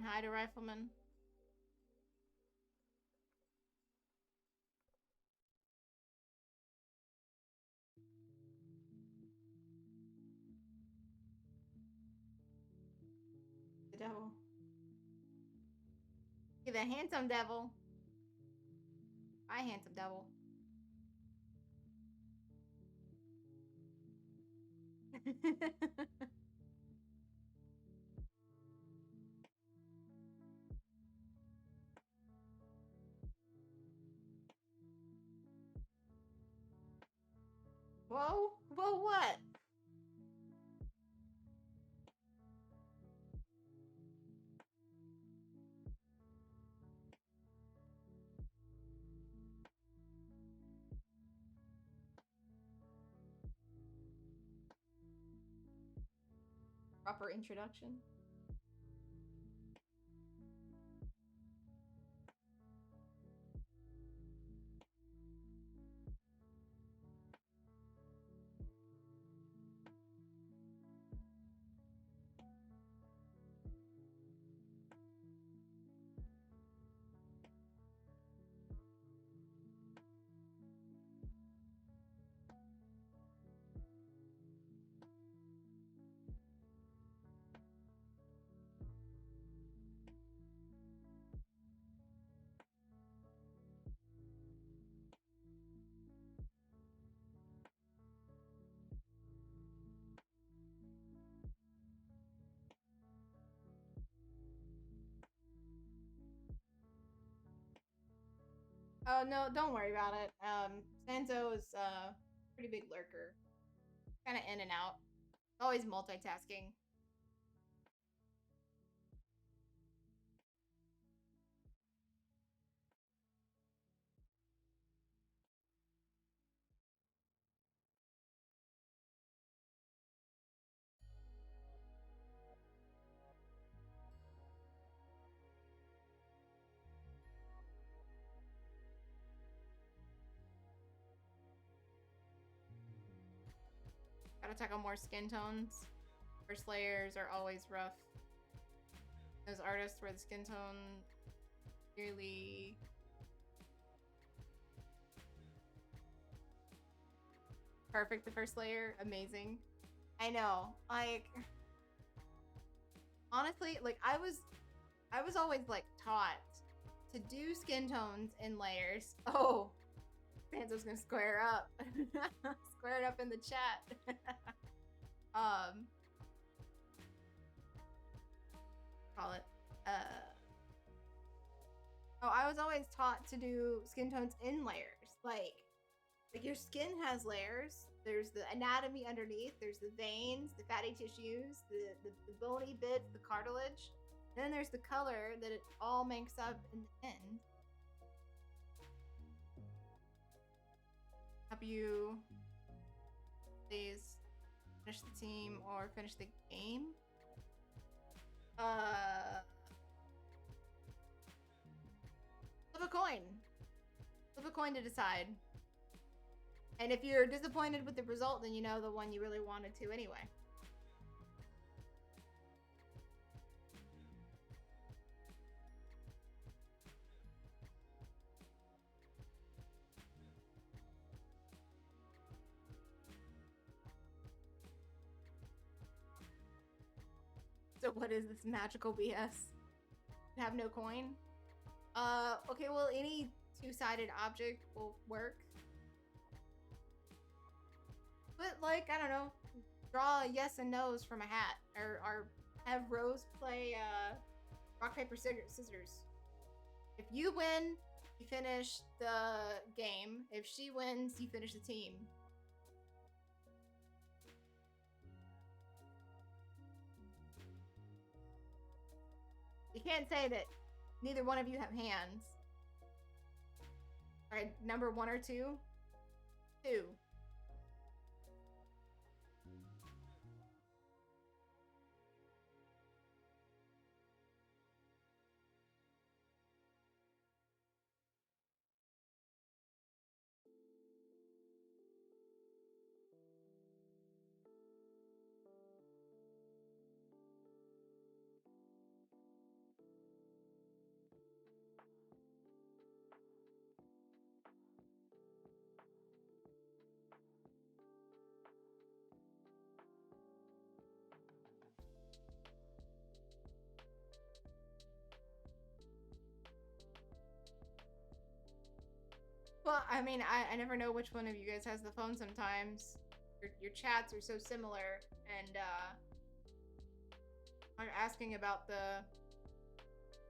A: hi to Rifleman. The devil. You're the handsome devil. Hi, handsome devil. Whoa, whoa, what? Proper introduction. Oh no, don't worry about it. Sanzo is pretty big lurker. Kinda in and out. Always multitasking. Gotta check on more skin tones. First layers are always rough. Those artists where the skin tone clearly perfect the first layer, amazing. I know. Like honestly, like I was always like taught to do skin tones in layers. Oh, Sanso's gonna square up. Square it up in the chat. Call it. Oh, I was always taught to do skin tones in layers. Like your skin has layers. There's the anatomy underneath. There's the veins, the fatty tissues, the bony bits, the cartilage. Then there's the color that it all makes up in the end. Help you please finish the team or finish the game. Flip a coin. Flip a coin to decide. And if you're disappointed with the result, then you know the one you really wanted to anyway. So what is this magical BS? Have no coin? Okay, well, any two-sided object will work. But, like, I don't know, draw yes and no's from a hat. Or have Rose play, rock, paper, scissors. If you win, you finish the game. If she wins, you finish the team. You can't say that neither one of you have hands. Alright, number 1 or 2? 2. Well, I mean, I never know which one of you guys has the phone sometimes. Your chats are so similar, and are asking about the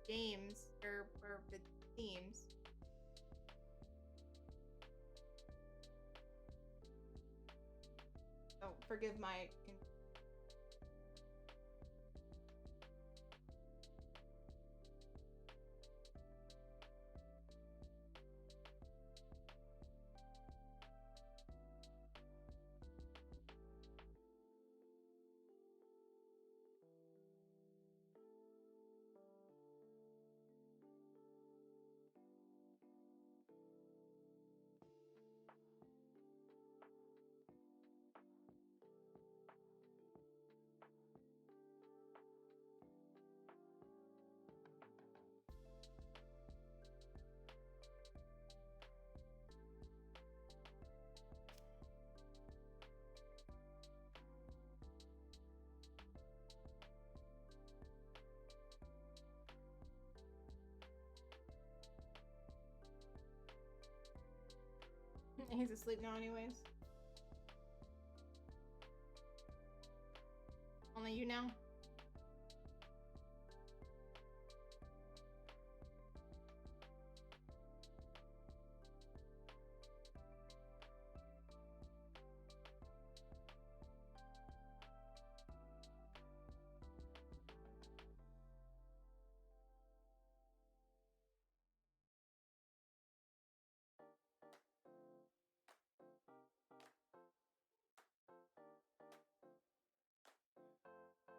A: games or the themes. Oh, forgive my He's asleep now anyways. Only you now?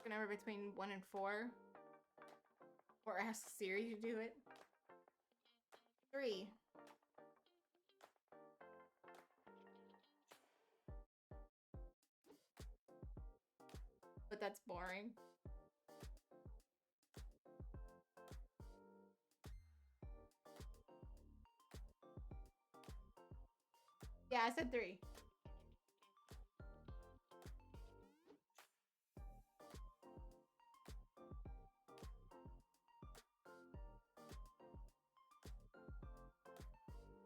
A: Number between 1 and 4. Or ask Siri to do it. 3. But that's boring. Yeah, I said 3.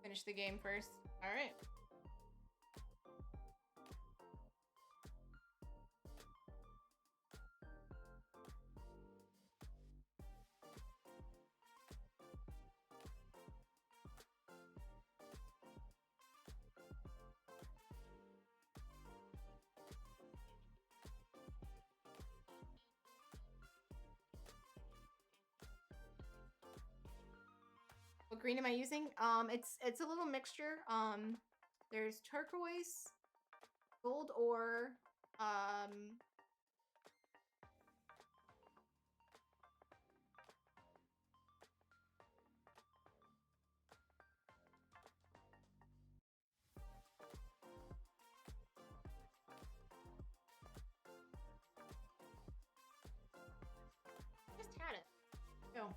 A: Finish the game first. All right. What green am I using? It's a little mixture. There's turquoise, gold ore, just had it. Go.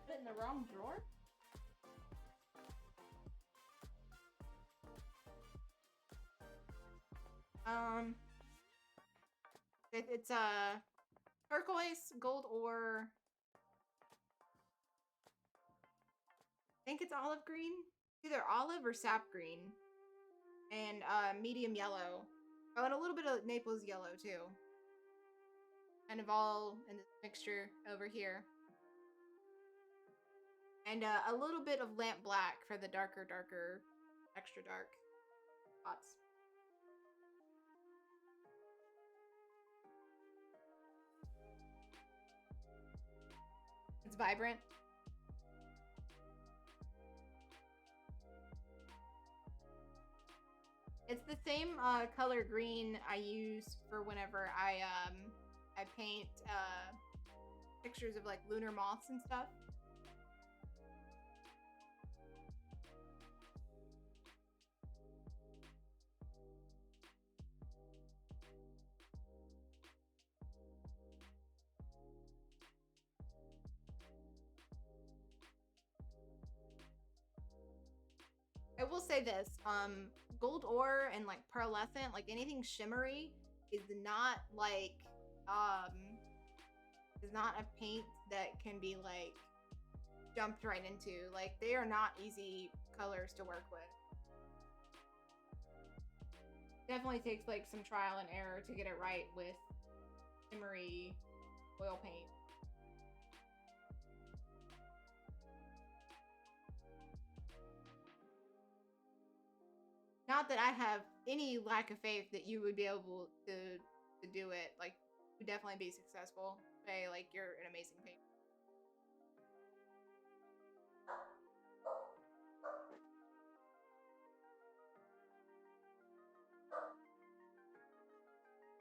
A: Put it in the wrong drawer? It's turquoise, gold ore. I think it's olive green. Either olive or sap green. And medium yellow. Oh, and a little bit of Naples yellow too. Kind of all in this mixture over here. And a little bit of lamp black for the darker, extra dark spots. It's vibrant. It's the same color green I use for whenever I paint pictures of like lunar moths and stuff. say this, gold ore and like pearlescent, like anything shimmery is not like is not a paint that can be like jumped right into. Like they are not easy colors to work with. Definitely takes like some trial and error to get it right with shimmery oil paint. Not that I have any lack of faith that you would be able to do it. Like, you would definitely be successful. Say, like, you're an amazing painter.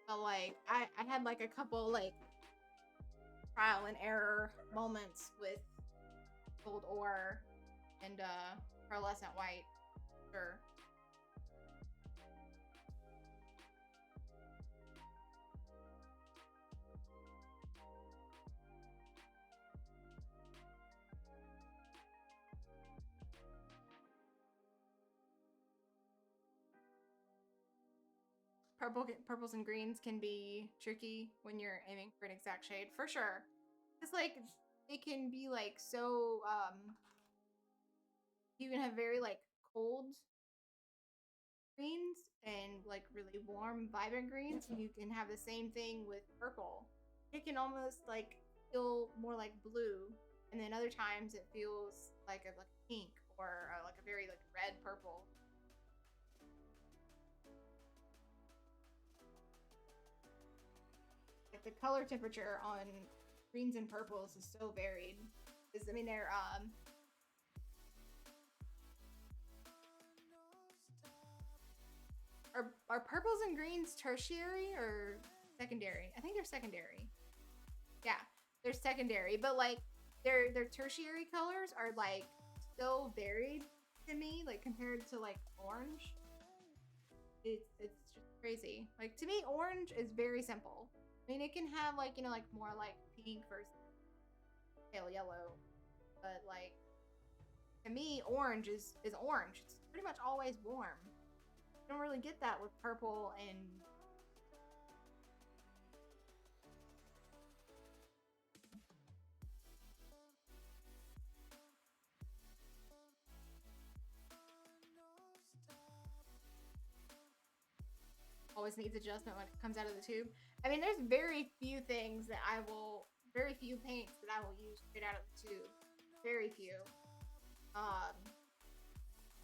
A: But like, I had like a couple like trial and error moments with gold ore and pearlescent white. Sure. Purples and greens can be tricky when you're aiming for an exact shade, for sure. It's like it can be like so you can have very like cold greens and like really warm vibrant greens, and you can have the same thing with purple. It can almost like feel more like blue, and then other times it feels like a pink or like a very like red purple. The color temperature on greens and purples is so varied. Because I mean they're are purples and greens tertiary or secondary? I think they're secondary. Yeah, they're secondary, but like their tertiary colors are like so varied to me, like compared to like orange. It's just crazy. Like to me, orange is very simple. I mean, it can have like, you know, like more like pink versus pale yellow, but like to me, orange is orange. It's pretty much always warm. You don't really get that with purple and always needs adjustment when it comes out of the tube. I mean, there's very few things that very few paints that I will use straight out of the tube. Very few.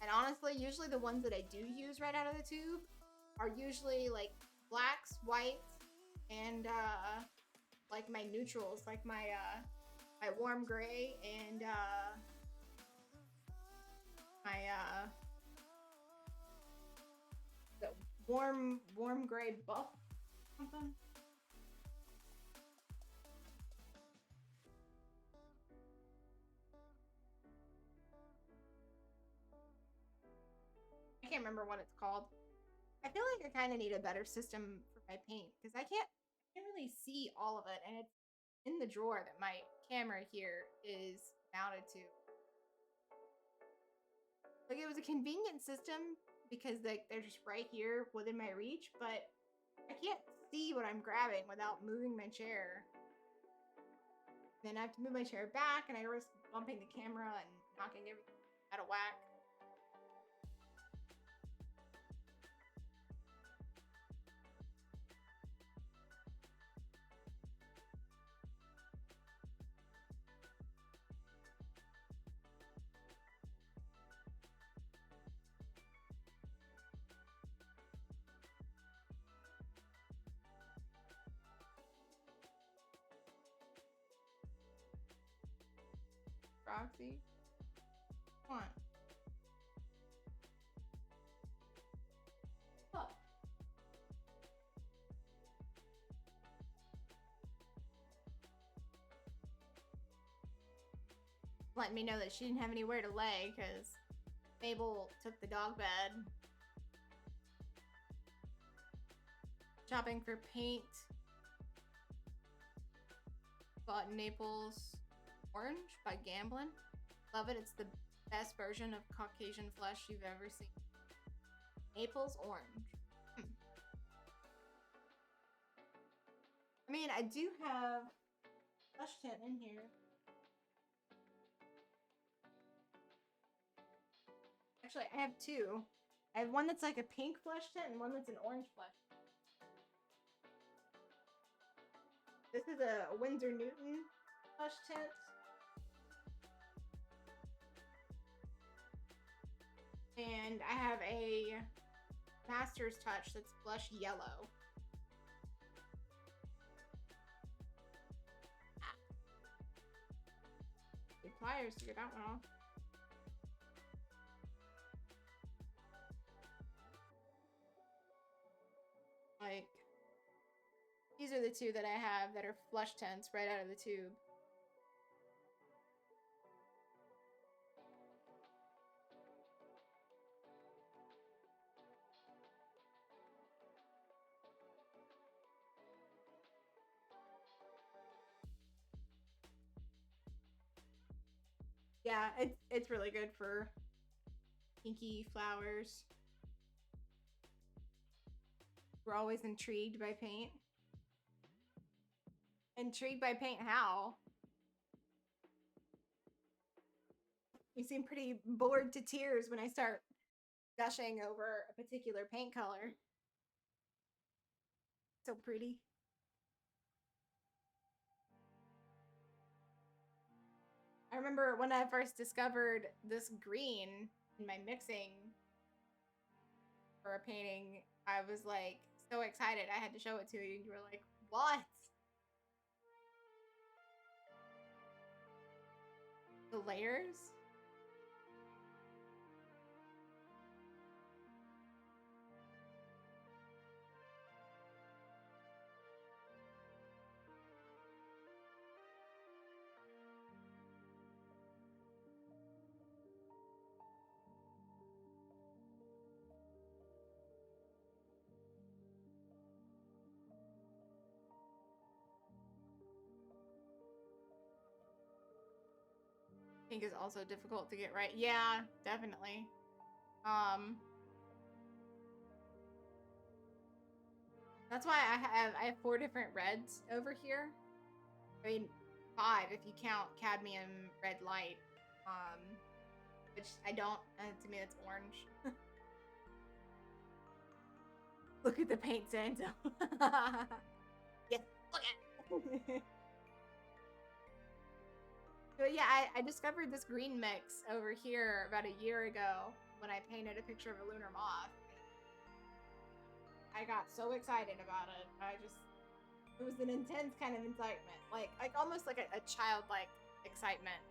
A: And honestly, usually the ones that I do use right out of the tube are usually like blacks, whites, and like my neutrals, like my warm gray and my the warm gray buff something. I can't remember what it's called. I feel like I kind of need a better system for my paint because I can't really see all of it, and it's in the drawer that my camera here is mounted to. Like it was a convenient system because they're just right here within my reach, but I can't see what I'm grabbing without moving my chair. Then I have to move my chair back, and I risk bumping the camera and knocking everything out of whack. Roxy, come on. Look. Letting me know that she didn't have anywhere to lay because Mabel took the dog bed. Shopping for paint. Bought Naples Orange by Gamblin'. Love it. It's the best version of Caucasian flesh you've ever seen? Naples orange. I mean, I do have flesh tint in here. Actually, I have two. I have one that's like a pink flesh tint and one that's an orange flesh. This is a Winsor Newton flesh tint. And I have a Master's Touch that's blush yellow. Good pliers to get that one off. Like, these are the two that I have that are flush tints right out of the tube. Yeah, it's really good for pinky flowers. We're always intrigued by paint. Intrigued by paint how? You seem pretty bored to tears when I start gushing over a particular paint color. So pretty. I remember when I first discovered this green in my mixing for a painting, I was like so excited. I had to show it to you. You were like, what? The layers? Pink is also difficult to get right. Yeah, definitely. That's why I have 4 different reds over here. I mean, 5 if you count cadmium red light. Which I don't. To me, that's orange. Look at the paint, Santo. Yes, look at it. But yeah, I discovered this green mix over here about a year ago when I painted a picture of a lunar moth. I got so excited about it. It was an intense kind of excitement. Like almost like a childlike excitement.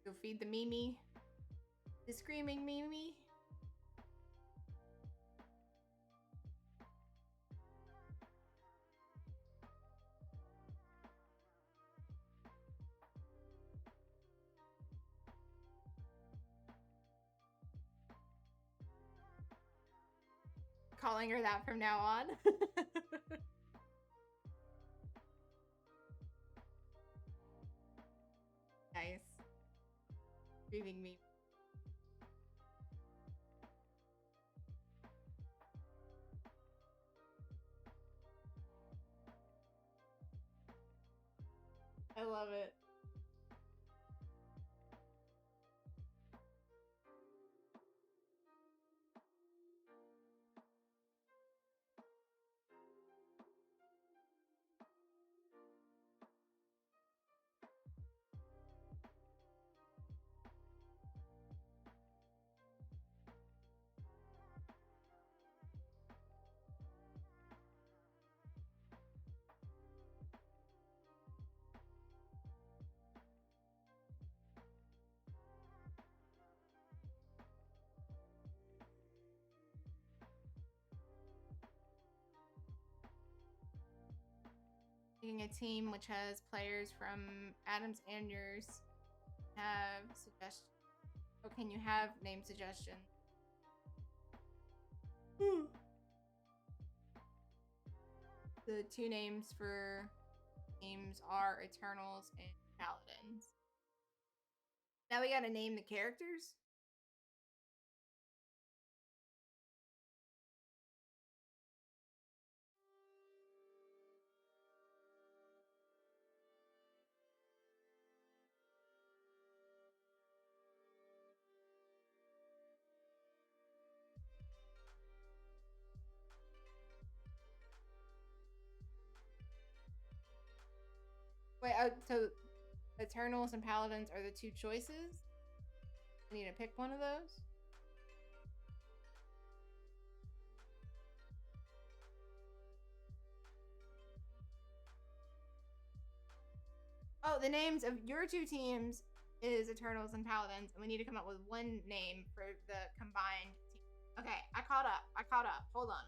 A: Go feed the Mimi. The screaming Mimi. Calling her that from now on. Nice. Screaming Mimi. I love it. Making a team which has players from Adam's and yours. Have suggestions. Oh, can you have name suggestions? The two names for teams are Eternals and Paladins. Now we gotta name the characters. Wait, so Eternals and Paladins are the two choices? I need to pick one of those? Oh, the names of your two teams is Eternals and Paladins, and we need to come up with one name for the combined team. Okay, I caught up. Hold on.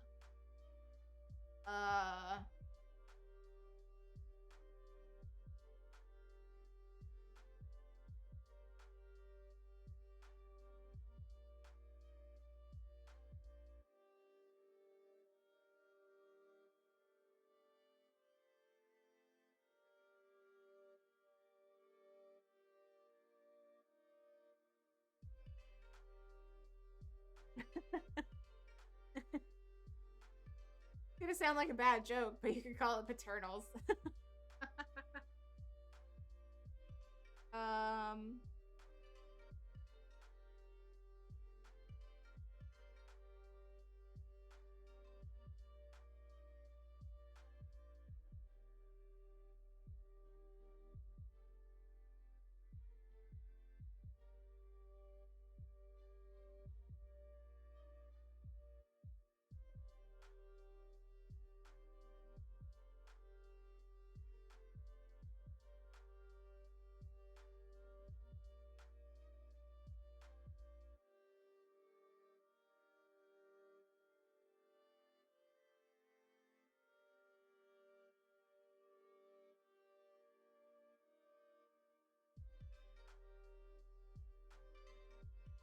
A: It's gonna sound like a bad joke, but you could call it Paternals.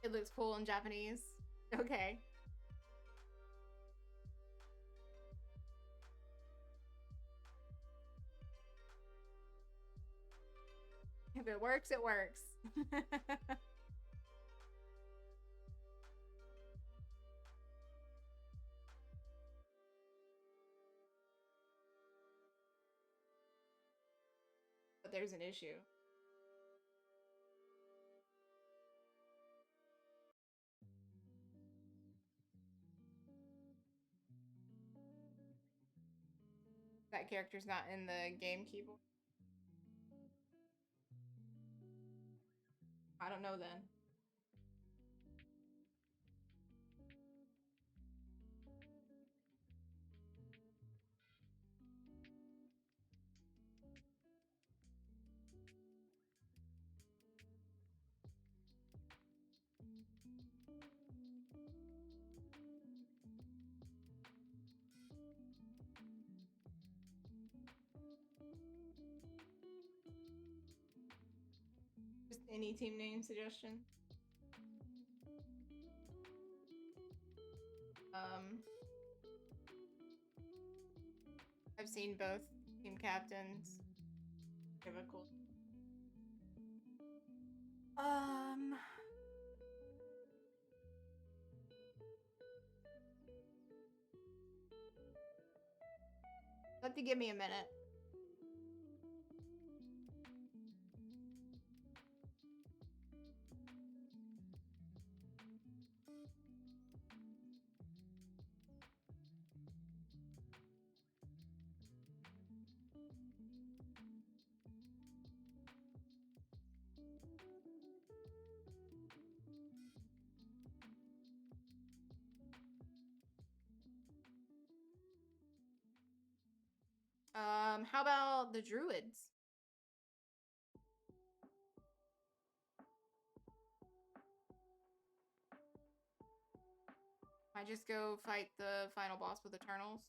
A: It looks cool in Japanese. Okay. If it works, it works. But there's an issue. That character's not in the game keyboard. I don't know then. Just any team name suggestion. I've seen both team captains. They have a cool. You have to give me a minute. How about the druids? I just go fight the final boss with Eternals.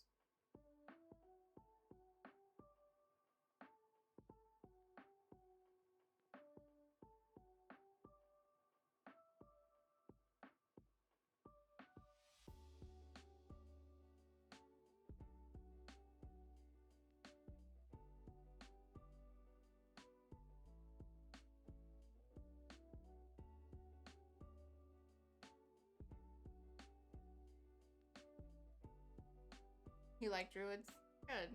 A: You like druids? Good.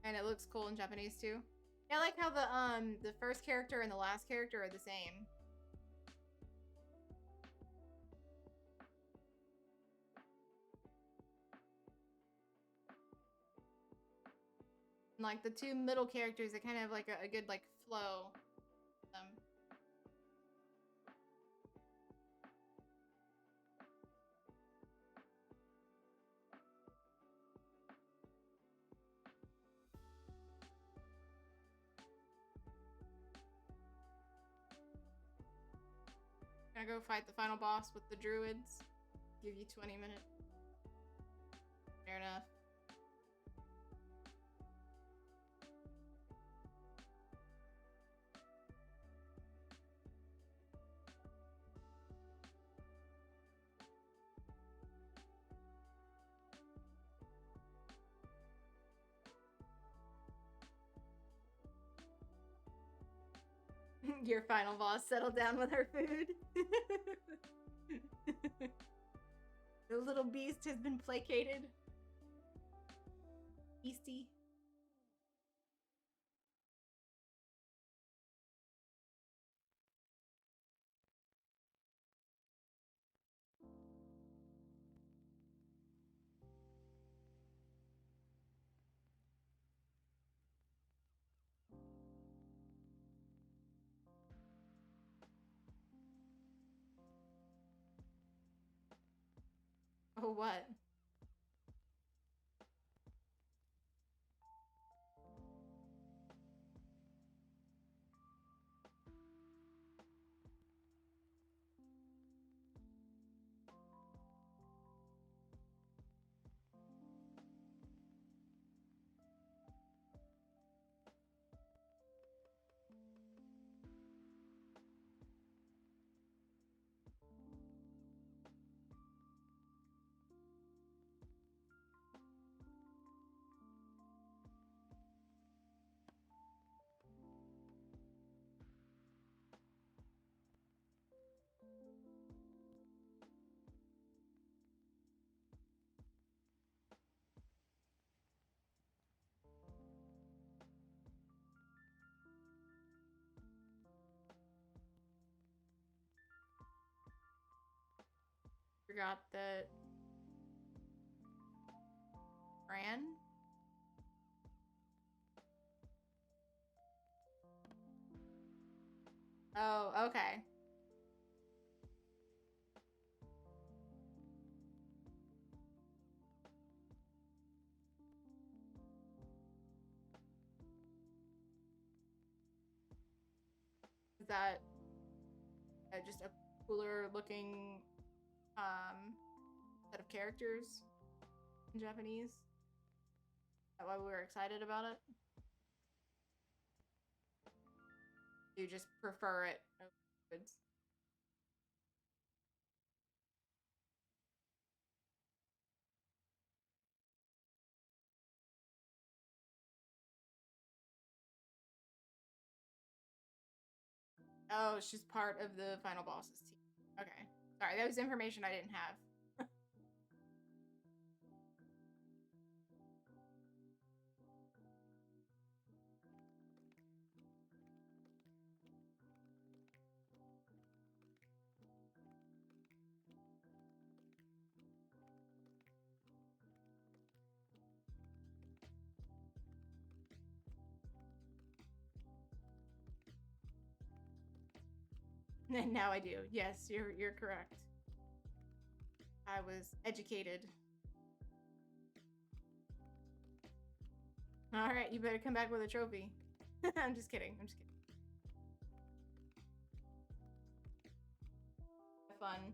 A: And it looks cool in Japanese too. I like how the first character and the last character are the same. And like the two middle characters, they kind of have like a good like flow. Gonna go fight the final boss with the druids. Give you 20 minutes. Fair enough. Your final boss settled down with her food. The little beast has been placated. Beastie. Oh, what? Forgot that Fran? Oh, okay. Is that just a cooler looking set of characters in Japanese? Is that why we were excited about it? You just prefer it over goods. Oh, she's part of the final boss's team. Okay. Sorry, that was information I didn't have. And now I do. Yes, you're correct. I was educated. All right, you better come back with a trophy. I'm just kidding. I'm just kidding. Fun.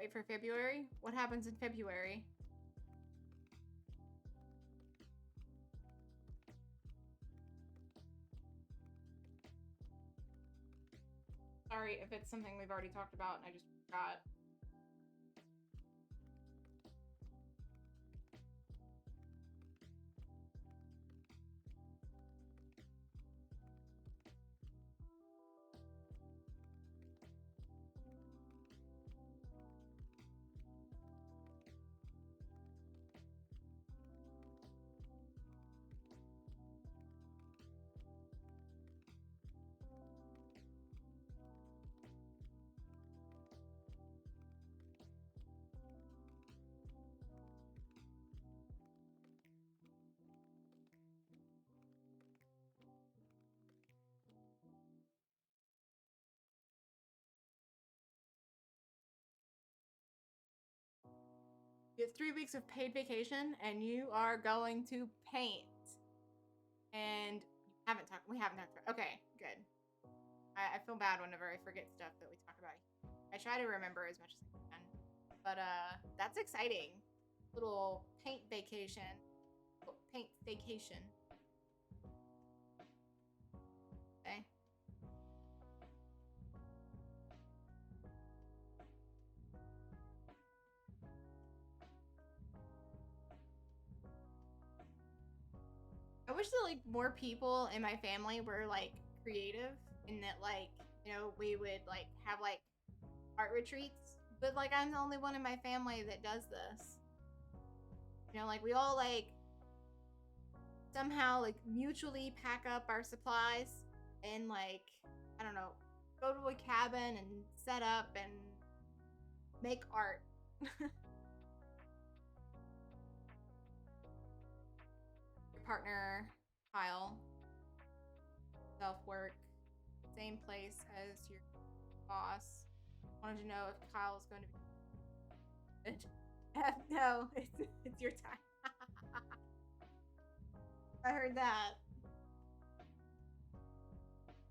A: wait for February? What happens in February? Sorry if it's something we've already talked about and I just forgot. You have 3 weeks of paid vacation and you are going to paint. And we haven't talked about, okay, good. I feel bad whenever I forget stuff that we talk about. I try to remember as much as I can. But that's exciting. Little paint vacation. Paint vacation. Okay. I wish that like more people in my family were like creative and that like, you know, we would like have like art retreats. But like I'm the only one in my family that does this. You know, like we all like somehow like mutually pack up our supplies and like, I don't know, go to a cabin and set up and make art. Your partner, Kyle, self-work, same place as your boss. Wanted to know if Kyle's going to be no, it's your time. I heard that.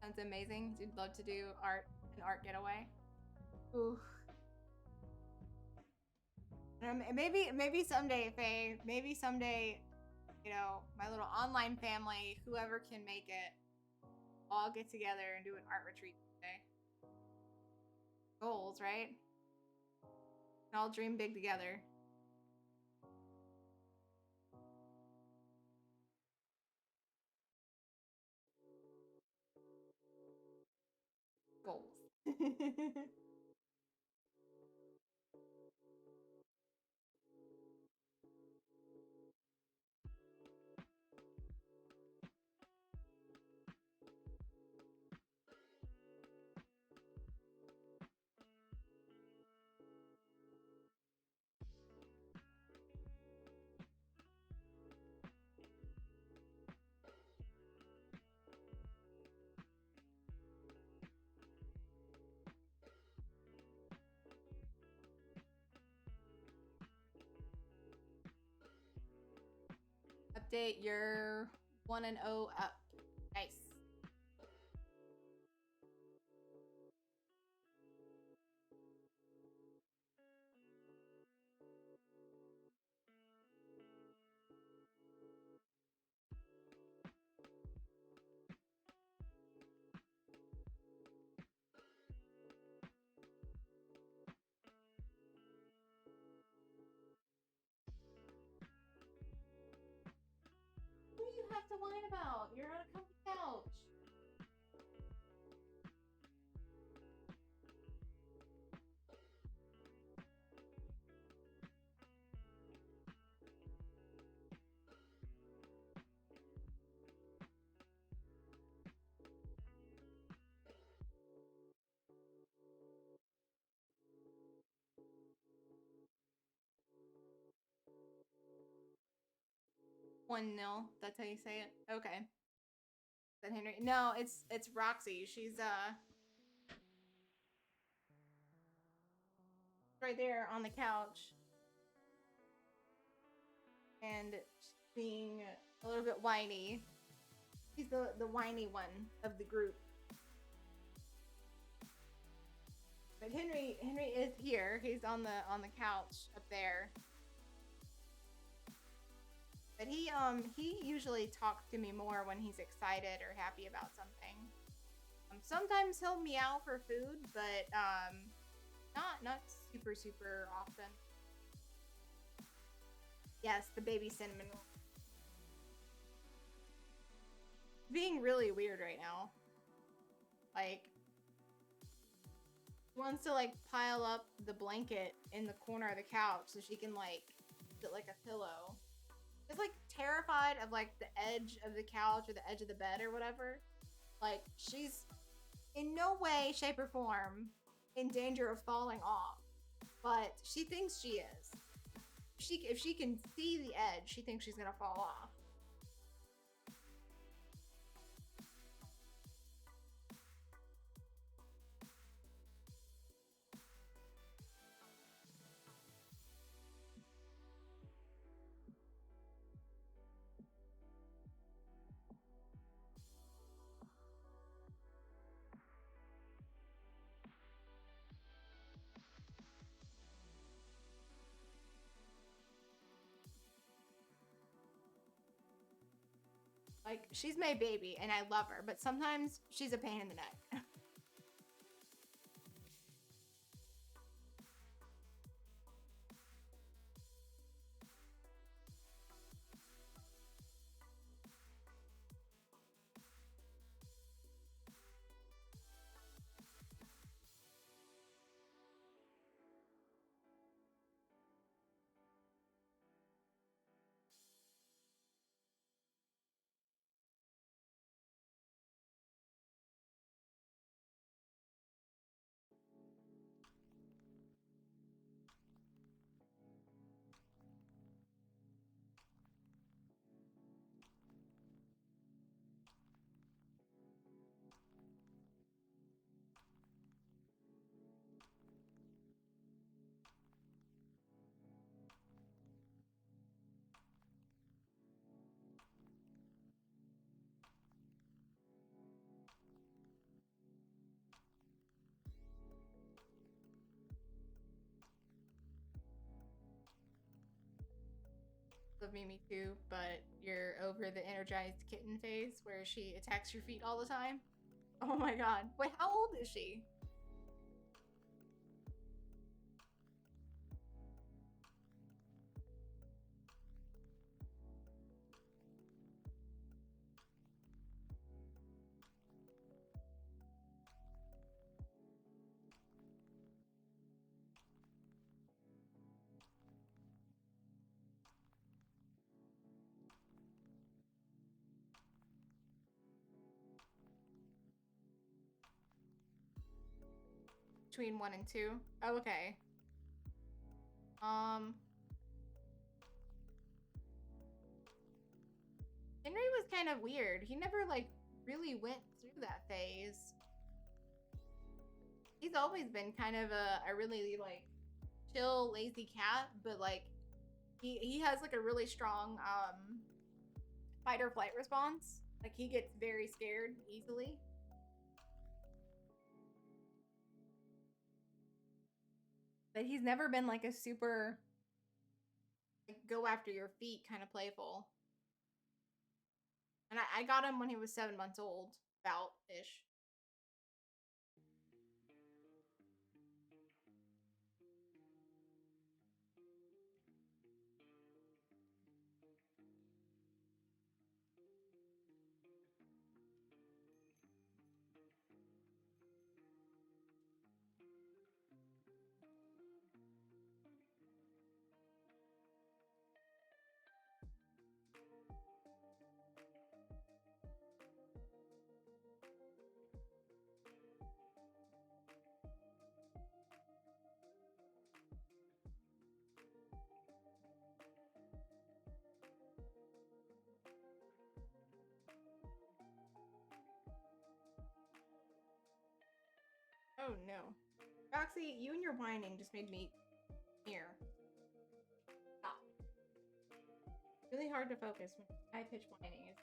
A: Sounds amazing. You'd love to do an art getaway. Ooh. Maybe someday, Faye. Maybe someday, you know, my little online family, whoever can make it, all get together and do an art retreat today. Goals, right? And all dream big together. Goals. Update your 1 and 0 up. Nice. What do you have to whine about? You're on a comfy couch. One nil. That's how you say it. Okay. Is that Henry? No, it's Roxy. She's right there on the couch, and she's being a little bit whiny. She's the whiny one of the group. But Henry is here. He's on the couch up there. But he usually talks to me more when he's excited or happy about something. Sometimes he'll meow for food, but not super often. Yes, the baby cinnamon roll. Being really weird right now. Like, wants to like pile up the blanket in the corner of the couch so she can like use it like a pillow. It's like terrified of like the edge of the couch or the edge of the bed or whatever. Like, she's in no way, shape, or form in danger of falling off, but she thinks she is. If she can see the edge, she thinks she's gonna fall off. Like, she's my baby and I love her, but sometimes she's a pain in the neck. Love me too, but you're over the energized kitten phase where she attacks your feet all the time. Oh my god. Wait, how old is she? Between 1 and 2? Oh, okay. Henry was kind of weird. He never, like, really went through that phase. He's always been kind of a really, like, chill, lazy cat, but, like, he has, like, a really strong, fight or flight response. Like, he gets very scared easily. But he's never been, like, a super, like, go after your feet kind of playful. And I got him when he was 7 months old, about-ish. Oh no. Roxy, you and your whining just made me here. Stop. Really hard to focus when high pitched whining is.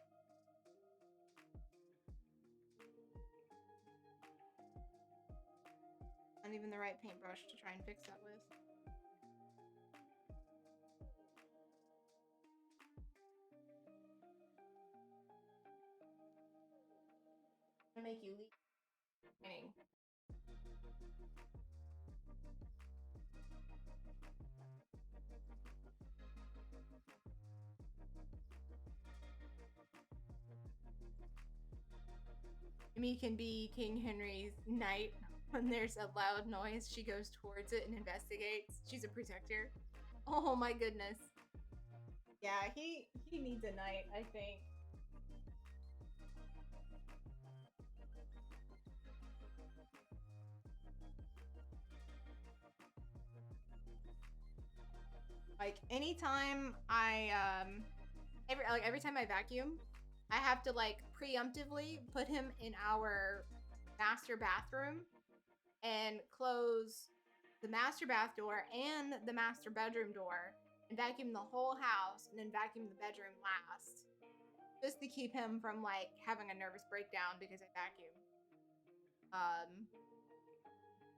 A: not even the right paintbrush to try and fix that with. I'm gonna make you leave. Mimi can be King Henry's knight. When there's a loud noise, she goes towards it and investigates. She's a protector. Oh my goodness. Yeah, he needs a knight, I think. Like anytime every time I vacuum, I have to like preemptively put him in our master bathroom and close the master bath door and the master bedroom door and vacuum the whole house and then vacuum the bedroom last. Just to keep him from like having a nervous breakdown because I vacuum.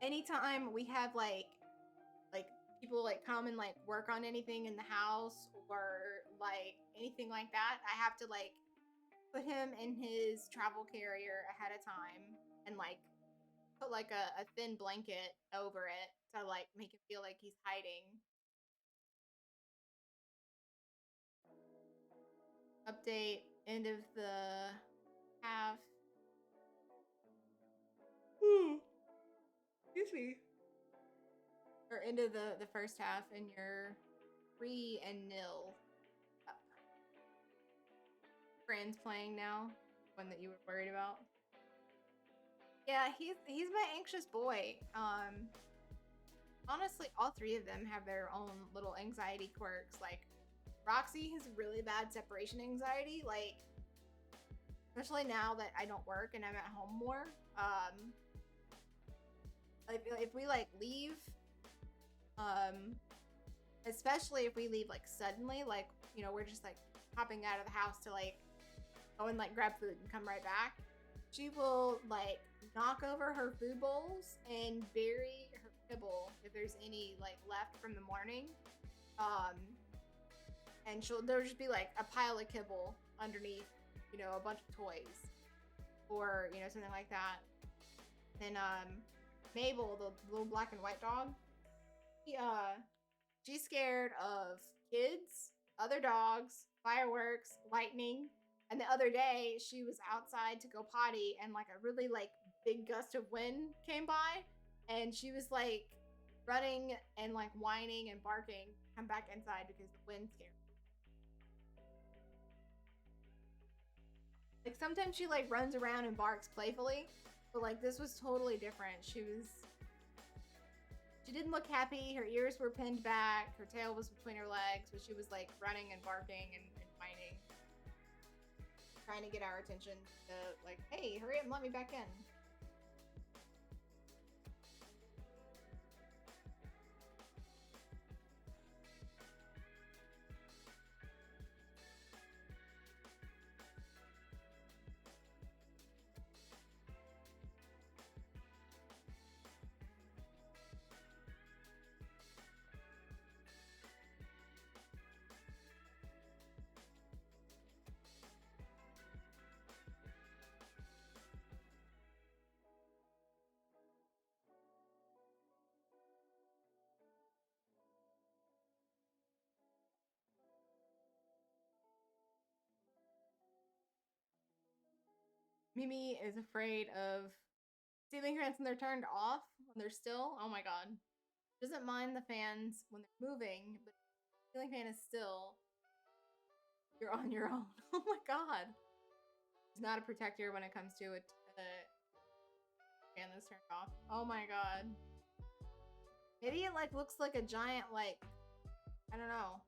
A: Anytime we have like people like come and like work on anything in the house or like anything like that, I have to like put him in his travel carrier ahead of time and like put like a thin blanket over it to like make him feel like he's hiding. Update, end of the half. Excuse me. Or into the first half, and you're 3-0 up. Friends playing now, one that you were worried about. Yeah, he's my anxious boy. Honestly, all three of them have their own little anxiety quirks. Like Roxy has really bad separation anxiety, like especially now that I don't work and I'm at home more. If we like leave, especially if we leave like suddenly, like, you know, we're just like hopping out of the house to like go and like grab food and come right back, she will like knock over her food bowls and bury her kibble if there's any like left from the morning. And there'll just be like a pile of kibble underneath, you know, a bunch of toys or, you know, something like that. Then Mabel, the little black and white dog, she's scared of kids, other dogs, fireworks, lightning. And the other day, she was outside to go potty, and like a really like big gust of wind came by, and she was like running and like whining and barking, come back inside because the wind scared her. Like sometimes she like runs around and barks playfully, but like this was totally different. She didn't look happy. Her ears were pinned back. Her tail was between her legs, but she was like running and barking and whining, trying to get our attention to like, hey, hurry up and let me back in. Mimi is afraid of ceiling fans when they're turned off, when they're still. Oh my god. Doesn't mind the fans when they're moving, but the ceiling fan is still. You're on your own. Oh my god. He's not a protector when it comes to a fan that's turned off. Oh my god. Maybe it like looks like a giant like, I don't know.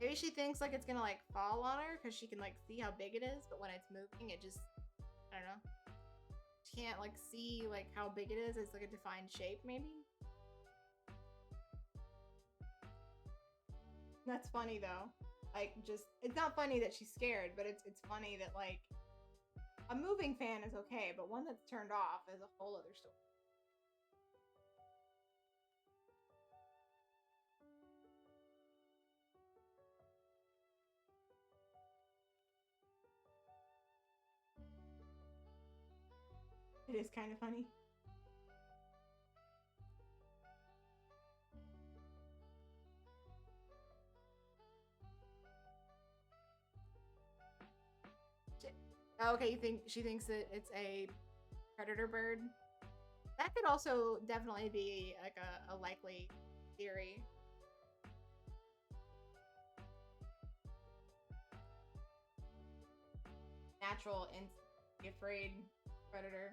A: Maybe she thinks like it's gonna like fall on her because she can like see how big it is, but when it's moving, it just, I don't know. She can't like see like how big it is. It's like a defined shape, maybe. That's funny though. Like just, it's not funny that she's scared, but it's funny that like a moving fan is okay, but one that's turned off is a whole other story. is kind of funny. Oh, okay, you think she thinks that it's a predator bird? That could also definitely be like a likely theory. Natural and be afraid predator.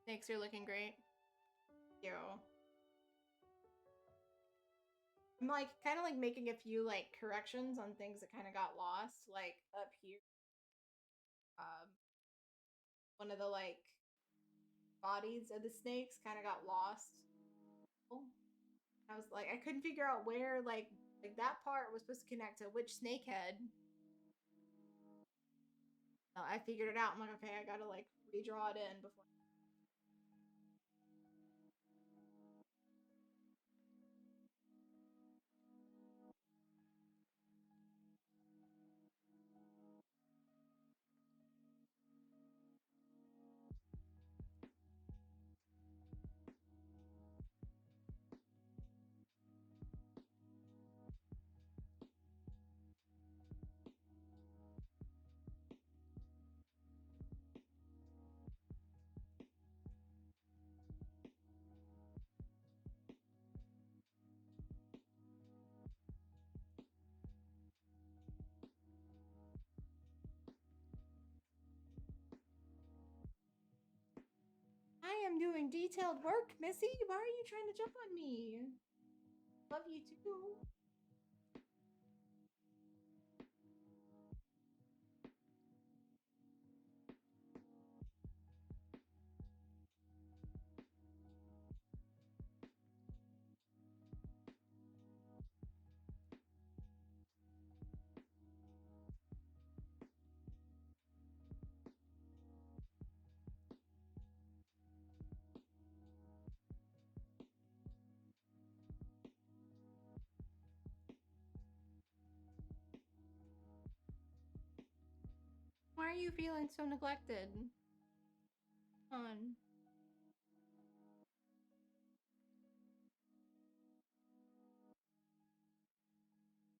A: Snakes are looking great. Yo. I'm like kind of like making a few like corrections on things that kind of got lost, like up here. Um, one of the like bodies of the snakes kind of got lost. I was like, I couldn't figure out where like that part was supposed to connect to which snake head. So I figured it out. I'm like, okay, I gotta like redraw it in before. I am doing detailed work, Missy. Why are you trying to jump on me? Love you too. Why are you feeling so neglected? Come on.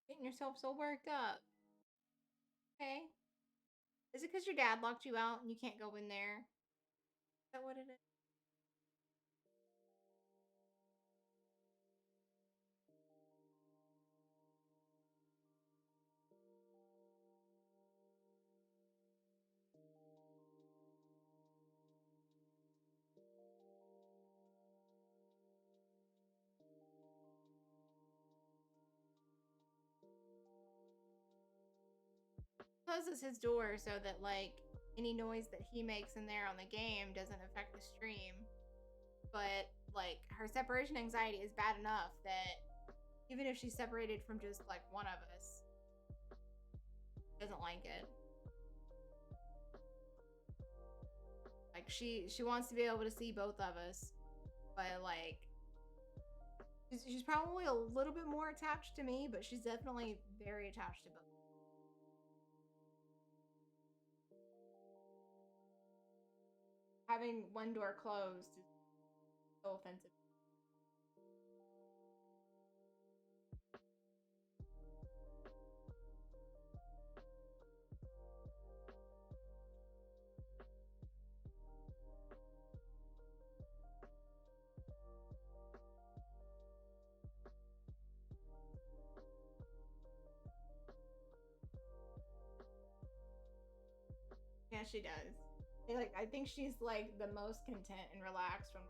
A: Getting yourself so worked up. Okay. Is it because your dad locked you out and you can't go in there? Is that what it is? Closes his door so that like any noise that he makes in there on the game doesn't affect the stream. But like her separation anxiety is bad enough that even if she's separated from just like one of us, doesn't like it. Like she wants to be able to see both of us, but like she's probably a little bit more attached to me, but she's definitely very attached to both. Having one door closed is so offensive. Yeah, she does. Like I think she's like the most content and relaxed when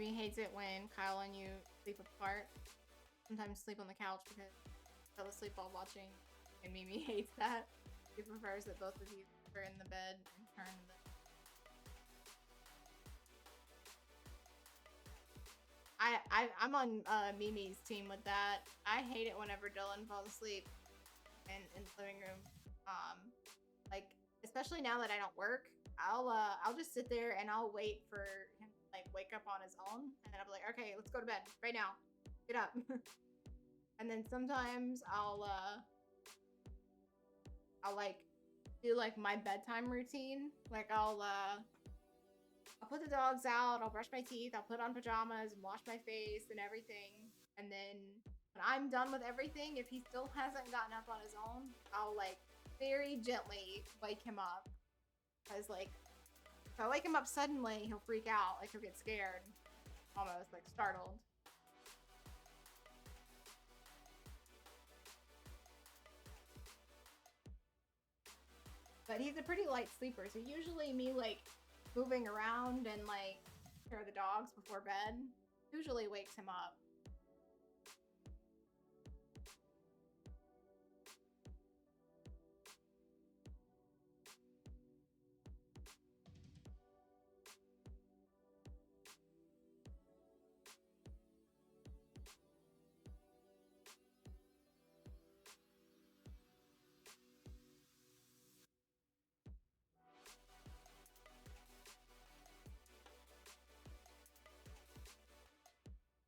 A: Mimi hates it when Kyle and you sleep apart. Sometimes sleep on the couch because I fell asleep while watching, and Mimi hates that. She prefers that both of you are in the bed and turn the. I'm on Mimi's team with that. I hate it whenever Dylan falls asleep in the living room. Like especially now that I don't work, I'll just sit there and I'll wait for him to like wake up on his own, and then I'll be like, okay, let's go to bed right now. Get up. And then sometimes I'll like do like my bedtime routine. Like I'll put the dogs out, I'll brush my teeth, I'll put on pajamas and wash my face and everything. And then when I'm done with everything, if he still hasn't gotten up on his own, I'll like very gently wake him up. Because like if I wake him up suddenly, he'll freak out, like he'll get scared, almost like startled. But he's a pretty light sleeper, so usually me like moving around and like care of the dogs before bed usually wakes him up.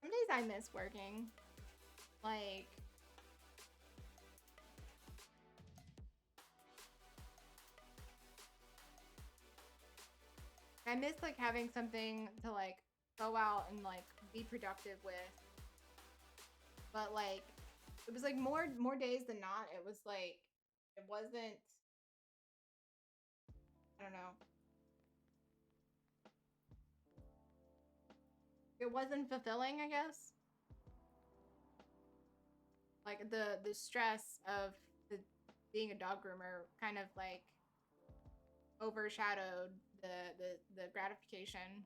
A: Some days I miss working. Like I miss like having something to like go out and like be productive with. But like it was like more days than not. It was like it wasn't, I don't know. It wasn't fulfilling, I guess. Like the stress of the being a dog groomer kind of like overshadowed the gratification.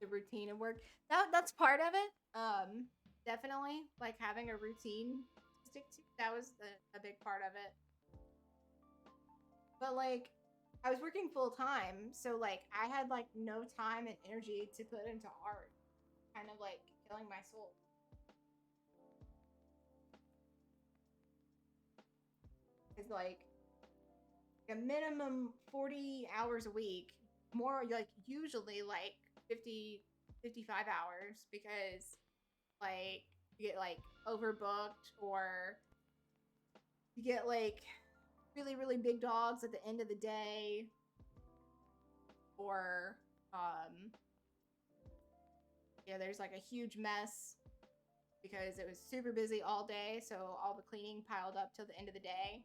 A: The routine of work. That's part of it. Definitely like having a routine to stick to. That was a big part of it. But like I was working full time, so like I had like no time and energy to put into art. Kind of like killing my soul. It's like a minimum 40 hours a week, more like usually like 50, 55 hours, because like you get like overbooked, or you get like really big dogs at the end of the day, or yeah, there's like a huge mess because it was super busy all day, so all the cleaning piled up till the end of the day.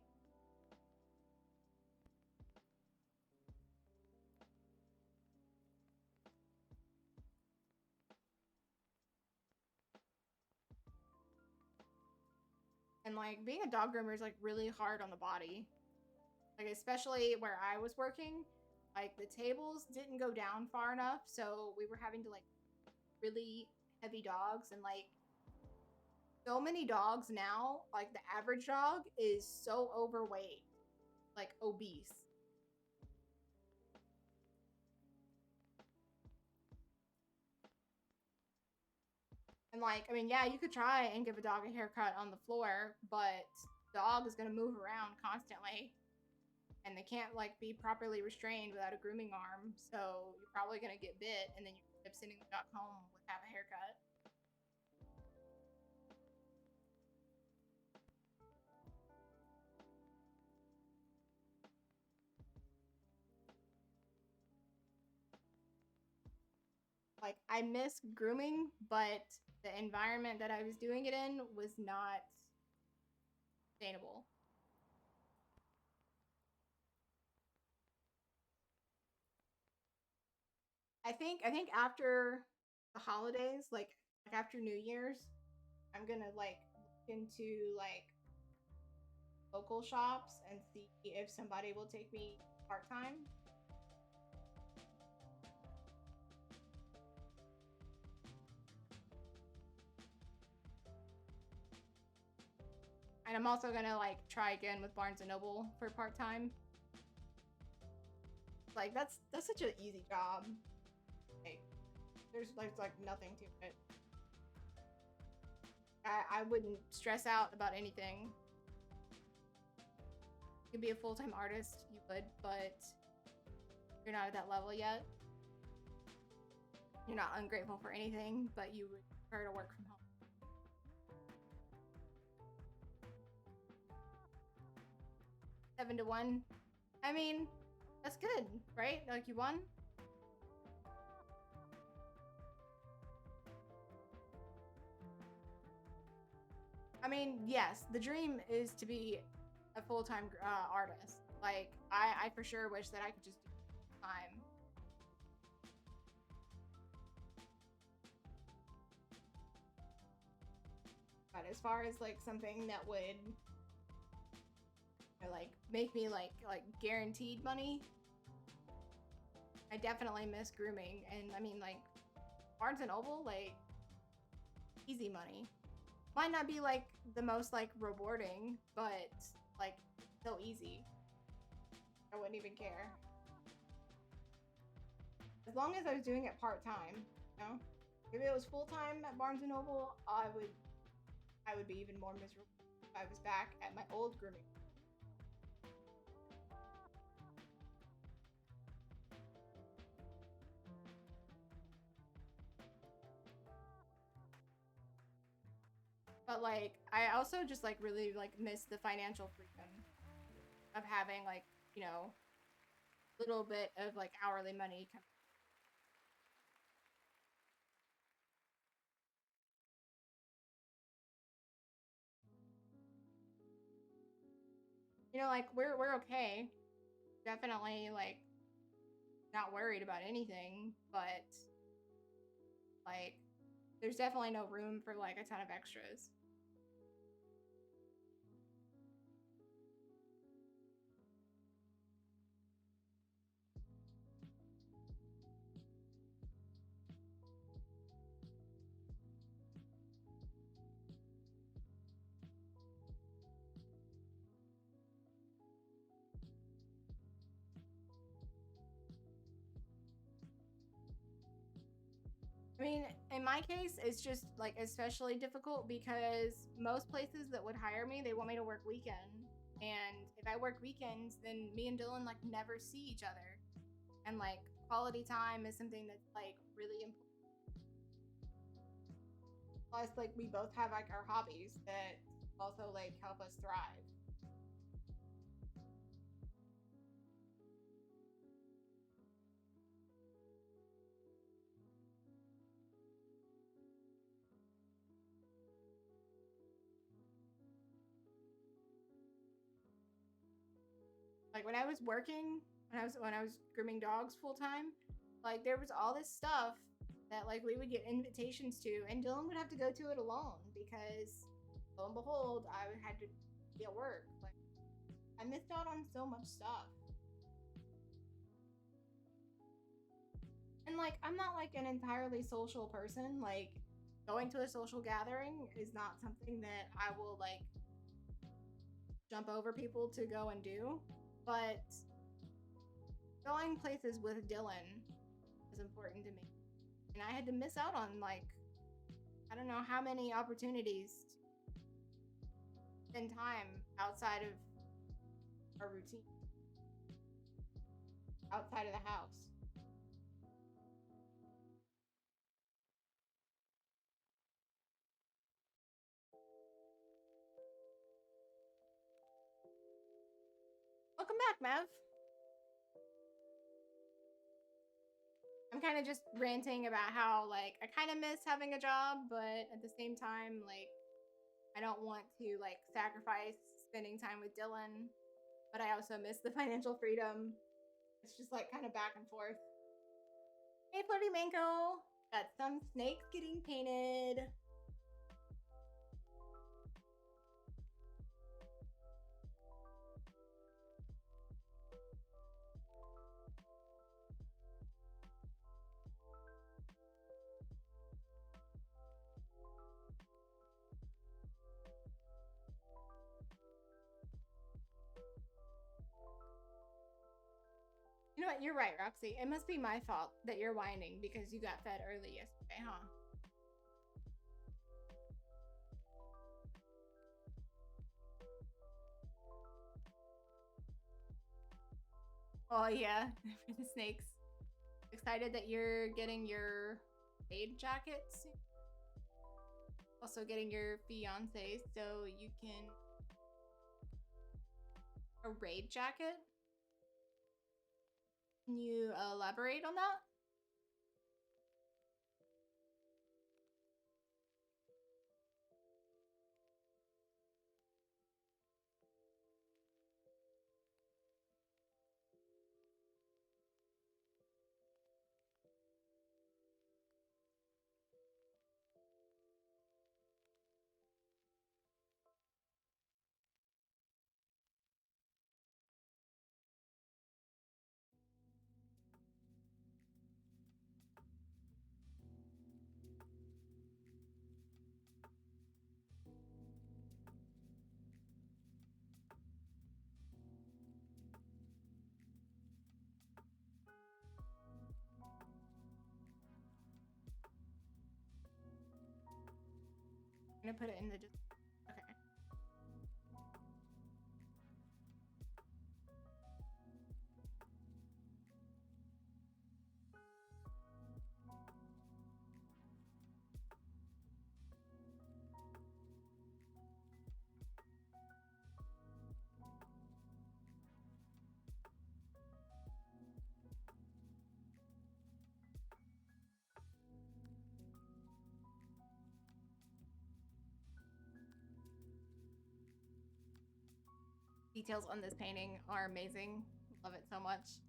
A: And like being a dog groomer is like really hard on the body. Like especially where I was working, like the tables didn't go down far enough, so we were having to like really heavy dogs, and like so many dogs now, like the average dog is so overweight, like obese. And like, I mean, yeah, you could try and give a dog a haircut on the floor, but dog is gonna move around constantly, and they can't like be properly restrained without a grooming arm. So you're probably gonna get bit, and then you end up sending the dog home with half a haircut. Like I miss grooming, but the environment that I was doing it in was not sustainable. I think after the holidays, like after New Year's, I'm gonna like look into like local shops and see if somebody will take me part-time. And I'm also gonna like try again with Barnes and Noble for part-time. Like that's such an easy job. Like there's like nothing to it. I wouldn't stress out about anything. You could be a full-time artist, you would, but you're not at that level yet. You're not ungrateful for anything, but you would prefer to work from home. 7 to 1. I mean, that's good, right? Like you won? I mean, yes, the dream is to be a full-time artist. Like, I for sure wish that I could just do it time. But as far as like something that would like make me like guaranteed money, I definitely miss grooming. And I mean, like Barnes and Noble, like easy money. Might not be like the most like rewarding, but like so easy. I wouldn't even care. As long as I was doing it part-time, you know? If it was full-time at Barnes and Noble, I would be even more miserable if I was back at my old grooming. But like I also just like really like miss the financial freedom of having like, you know, a little bit of like hourly money. You know, like we're okay. Definitely like not worried about anything, but like there's definitely no room for like a ton of extras. I mean, in my case, it's just like especially difficult because most places that would hire me, they want me to work weekend. And if I work weekends, then me and Dylan like never see each other. And like quality time is something that's like really important. Plus, like we both have like our hobbies that also like help us thrive. Like when I was working, when I was grooming dogs full time, like there was all this stuff that like we would get invitations to, and Dylan would have to go to it alone because lo and behold, I had to be at work. Like I missed out on so much stuff. And like I'm not like an entirely social person. Like going to a social gathering is not something that I will like jump over people to go and do. But going places with Dylan is important to me. And I had to miss out on like I don't know how many opportunities to spend time outside of our routine, outside of the house. Welcome back, Mev. I'm kind of just ranting about how like I kind of miss having a job, but at the same time, like I don't want to like sacrifice spending time with Dylan, but I also miss the financial freedom. It's just like kind of back and forth. Hey, Flirty Manko! Got some snakes getting painted. You know what? You're right, Roxy. It must be my fault that you're whining because you got fed early yesterday, huh? Oh yeah, for the snakes. Excited that you're getting your raid jackets. Also getting your fiance so you can... A raid jacket? Can you elaborate on that? I'm gonna put it in the... Okay. Details on this painting are amazing. Love it so much.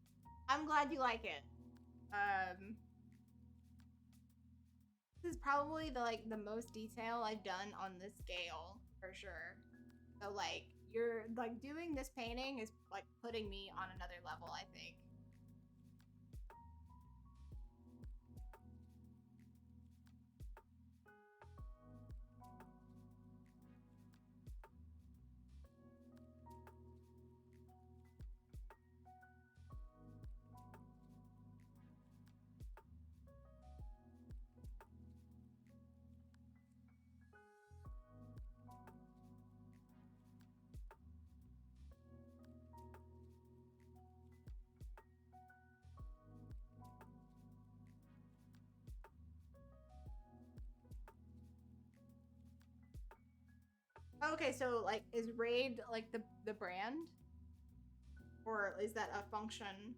A: I'm glad you like it. This is probably the most detail I've done on this scale for sure. So like you're like doing this painting is like putting me on another level, I think. Okay, so like is Raid like the brand? Or is that a function?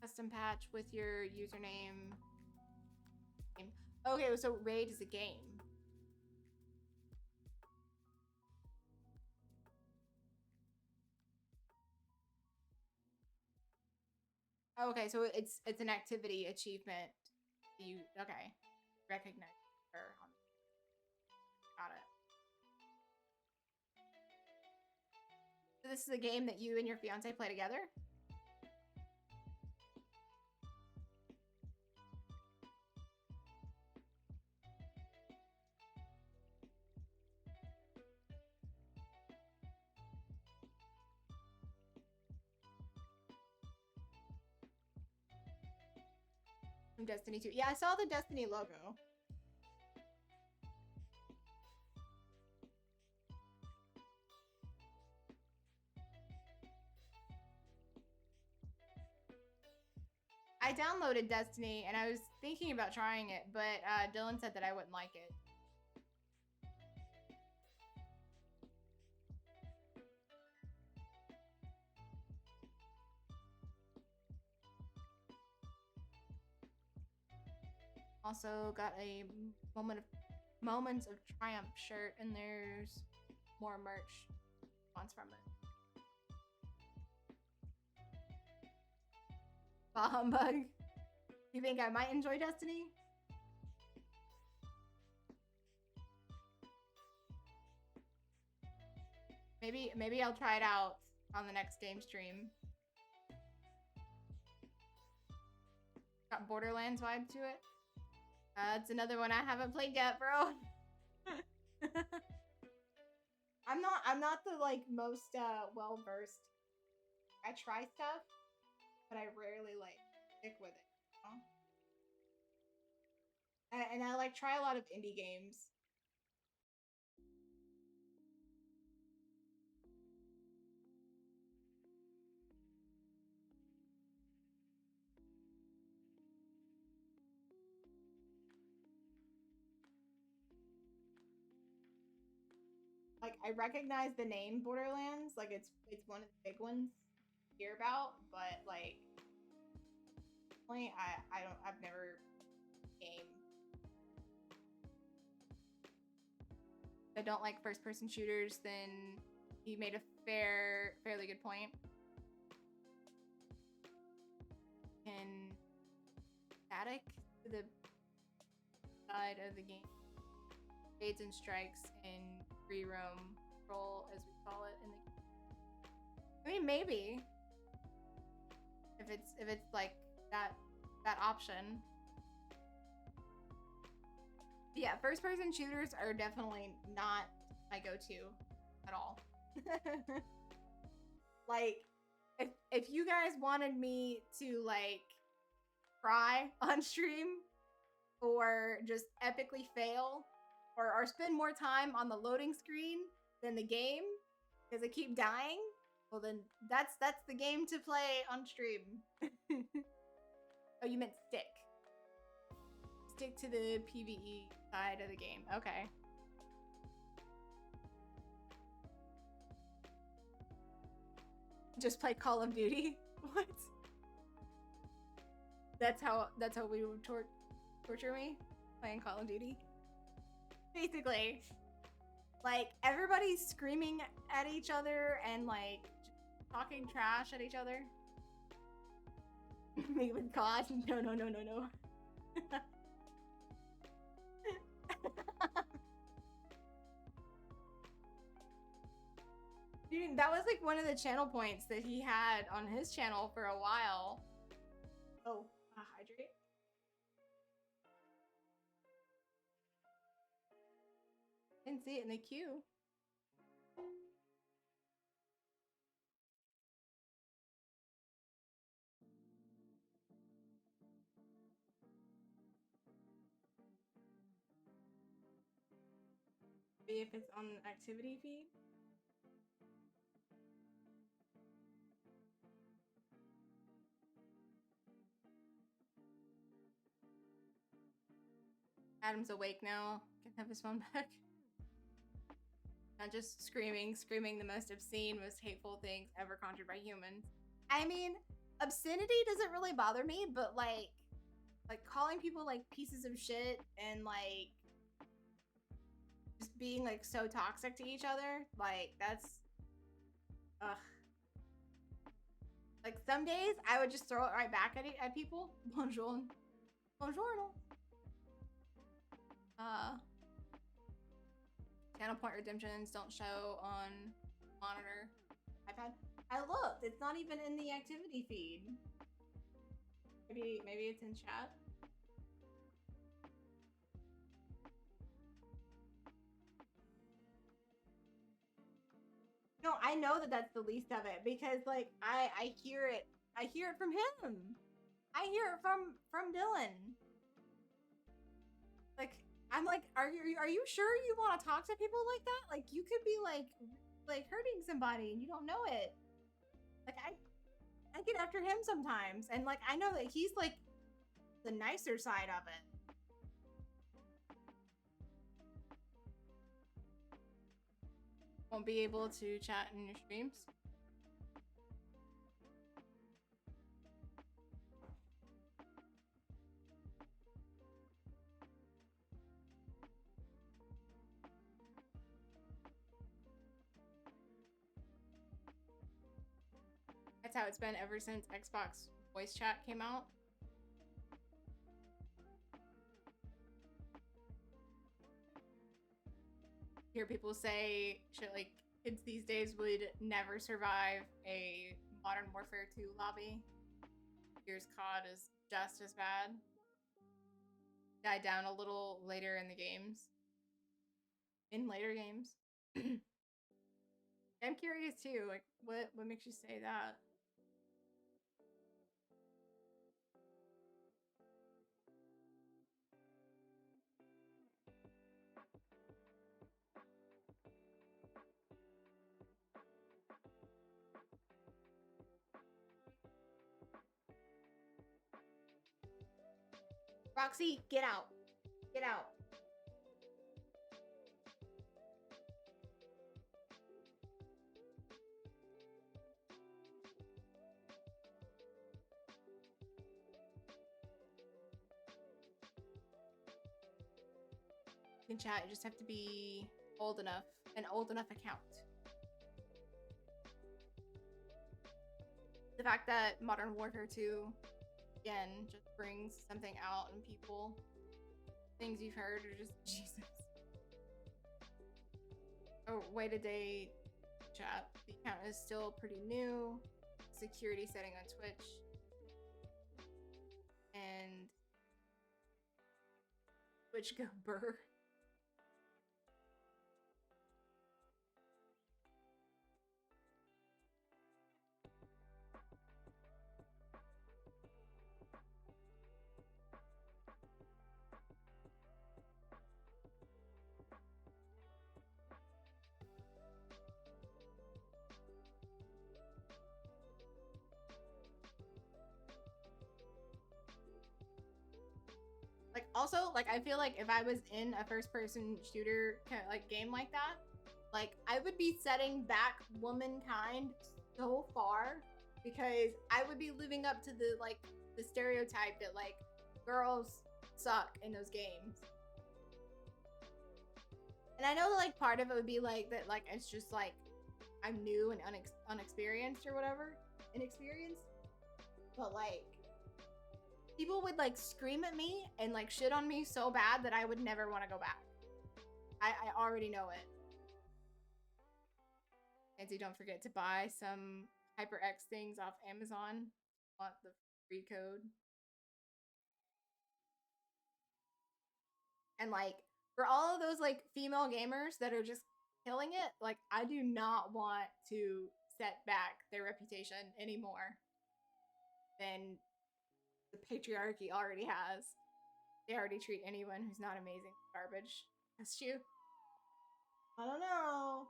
A: Custom patch with your username. Okay, so Raid is a game. Okay, so it's an activity achievement. You okay? Recognize her. Got it. So this is a game that you and your fiance play together? From Destiny 2. Yeah, I saw the Destiny logo. I downloaded Destiny and I was thinking about trying it, but Dylan said that I wouldn't like it. Also got a moments of triumph shirt, and there's more merch wants from it. Bah humbug. You think I might enjoy Destiny? Maybe I'll try it out on the next game stream. Got Borderlands vibe to it. It's another one I haven't played yet, bro. I'm not the like most well versed. I try stuff, but I rarely like stick with it. You know? And I like try a lot of indie games. Like I recognize the name Borderlands, like it's one of the big ones to hear about, but like I've never game. If I don't like first person shooters, then you made a fairly good point. Can static to the side of the game. Fades and strikes and free roam roll, as we call it in the. I mean, maybe if it's like that option. Yeah, first person shooters are definitely not my go-to at all. Like, if you guys wanted me to like cry on stream or just epically fail or spend more time on the loading screen than the game because I keep dying, well then that's the game to play on stream. Oh, you meant stick. Stick to the PvE side of the game. Okay. Just play Call of Duty? What? That's how we would torture me? Playing Call of Duty? Basically. Like, everybody's screaming at each other and, like, talking trash at each other. Me with God? No. Dude, that was like one of the channel points that he had on his channel for a while. Oh, hydrate. Didn't see it in the queue. Maybe if it's on the activity feed. Adam's awake now. Can have his phone back. Not just screaming the most obscene, most hateful things ever conjured by humans. I mean, obscenity doesn't really bother me, but like calling people like pieces of shit and like just being like so toxic to each other, like that's ugh. Like some days I would just throw it right back at people. Bonjour. Buongiorno. Channel point redemptions don't show on monitor. iPad. I looked. It's not even in the activity feed. Maybe it's in chat. No, I know that that's the least of it because like I hear it. I hear it from him. I hear it from Dylan. Like I'm like, are you sure you want to talk to people like that? Like you could be like hurting somebody and you don't know it. Like I get after him sometimes, and like I know that he's like the nicer side of it. Won't be able to chat in your streams. That's how it's been ever since Xbox voice chat came out. Hear people say shit like kids these days would never survive a Modern Warfare 2 lobby. Here's COD is just as bad. died down a little later in the games. In later games. I'm curious too, like what makes you say that? Roxy, get out. Get out. In chat, you just have to be old enough, an old enough account. The fact that Modern Warfare 2, again, just brings something out in people. Things you've heard are just, Jesus. Oh, wait a day, chat. The account is still pretty new. Security setting on Twitch. And Twitch go burr. Like, also, like, I feel like if I was in a first-person shooter kind of, like, game like that, like, I would be setting back womankind so far because I would be living up to the, like, the stereotype that, like, girls suck in those games. And I know that, like, part of it would be, like, that, like, it's just, like, I'm new and unexperienced or whatever. Inexperienced. But, like, people would like scream at me and like shit on me so bad that I would never want to go back. I already know it. And so don't forget to buy some HyperX things off Amazon. Want the free code. And like for all of those like female gamers that are just killing it, like I do not want to set back their reputation anymore than the patriarchy already has. They already treat anyone who's not amazing garbage. That's you. I don't know.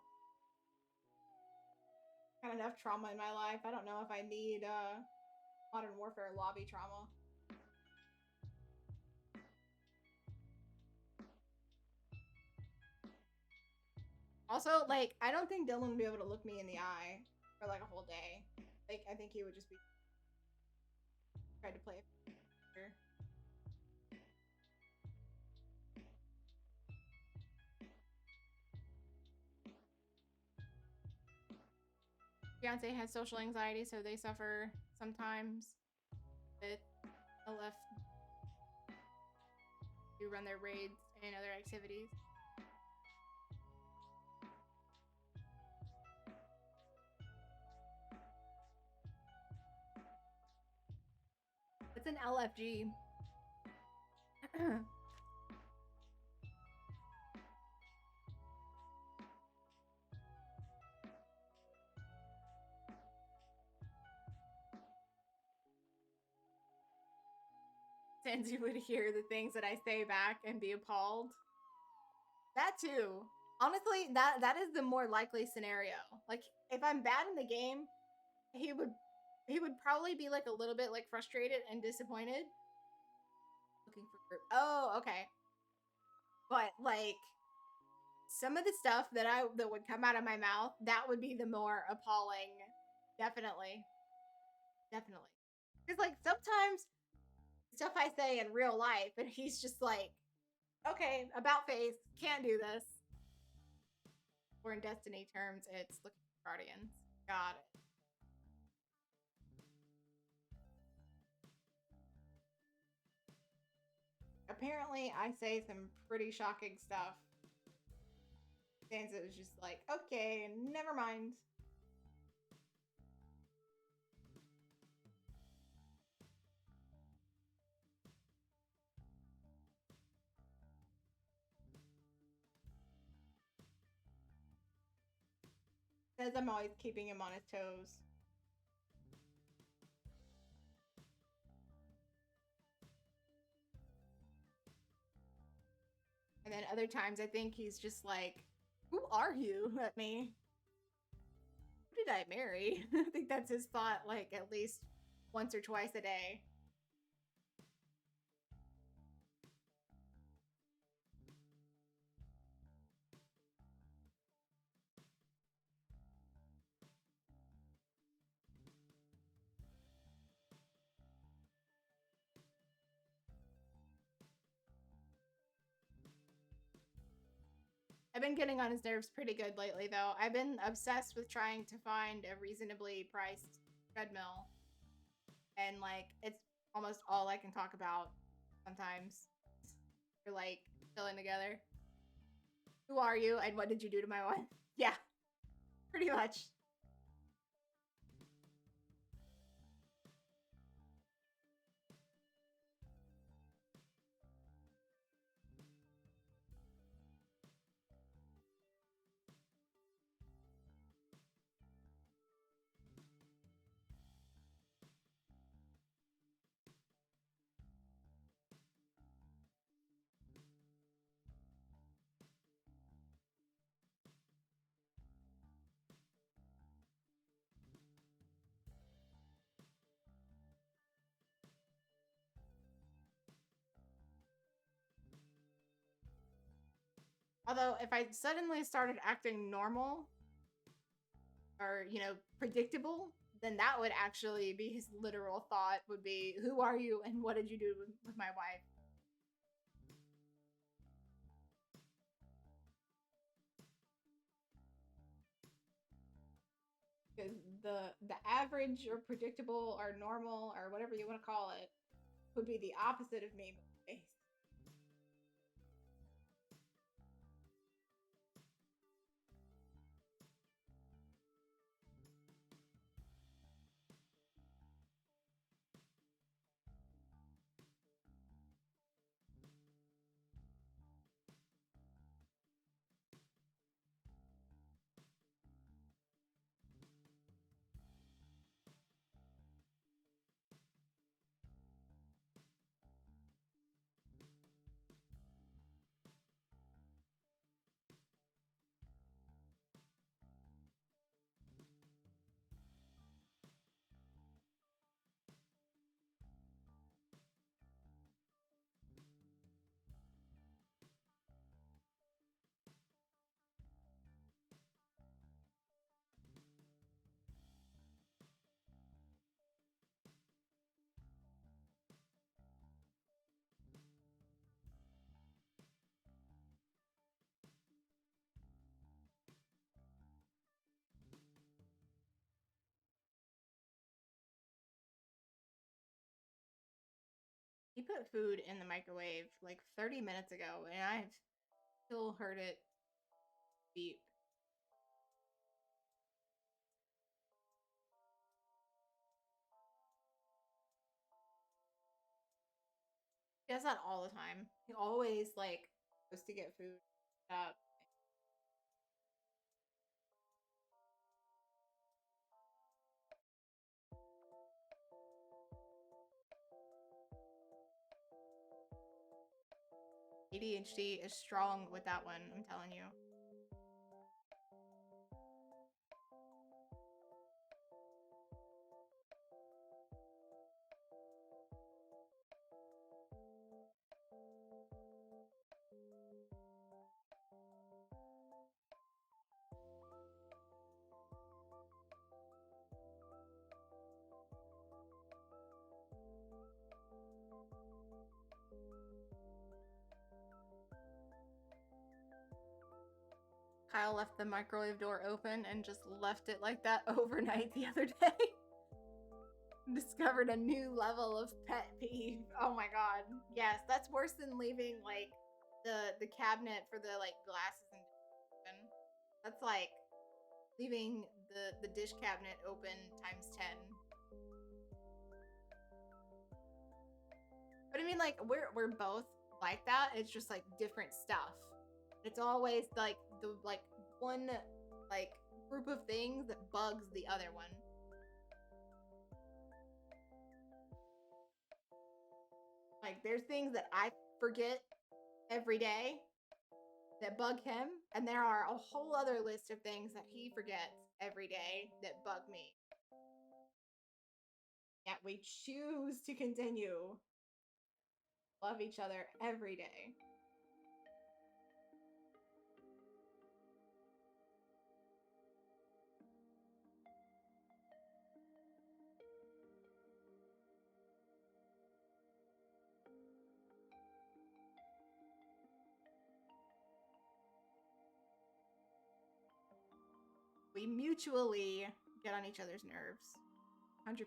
A: Got enough trauma in my life. I don't know if I need Modern Warfare lobby trauma. Also, like, I don't think Dylan would be able to look me in the eye for like a whole day. Like, I think he would just be tried to play it. Beyonce has social anxiety, so they suffer sometimes with LF to run their raids and other activities. It's an LFG. Sansi would hear the things that I say back and be appalled. That too. Honestly, that is the more likely scenario. Like, if I'm bad in the game, he would probably be like a little bit like frustrated and disappointed. Looking for group. Oh, okay. But like some of the stuff that would come out of my mouth, that would be the more appalling. Definitely. Definitely. Because like sometimes stuff I say in real life, and he's just like, okay, about face, can't do this. Or in Destiny terms, it's looking for Guardians. Got it. Apparently, I say some pretty shocking stuff. Sansa was just like, okay, never mind. Says I'm always keeping him on his toes. And then other times I think he's just like, who are you at me? Who did I marry? I think that's his thought, like, at least once or twice a day. I've been getting on his nerves pretty good lately, though. I've been obsessed with trying to find a reasonably priced treadmill. And, like, it's almost all I can talk about sometimes. We're, like, chilling together. Who are you, and what did you do to my wife? Yeah, pretty much. Although, if I suddenly started acting normal or, you know, predictable, then that would actually be his literal thought would be, who are you and what did you do with my wife? Because the average or predictable or normal or whatever you want to call it would be the opposite of me. He put food in the microwave like 30 minutes ago, and I've still heard it beep. He does that all the time. He always like goes to get food. Up. ADHD is strong with that one, I'm telling you. Kyle left the microwave door open and just left it like that overnight the other day. Discovered a new level of pet peeve. Oh my god. Yes, that's worse than leaving like the cabinet for the like glasses and open. That's like leaving the dish cabinet open times 10. But I mean, like we're both like that. It's just like different stuff. It's always like the like one like group of things that bugs the other one. Like, there's things that I forget every day that bug him, and there are a whole other list of things that he forgets every day that bug me. Yet we choose to continue love each other every day. We mutually get on each other's nerves. 100%.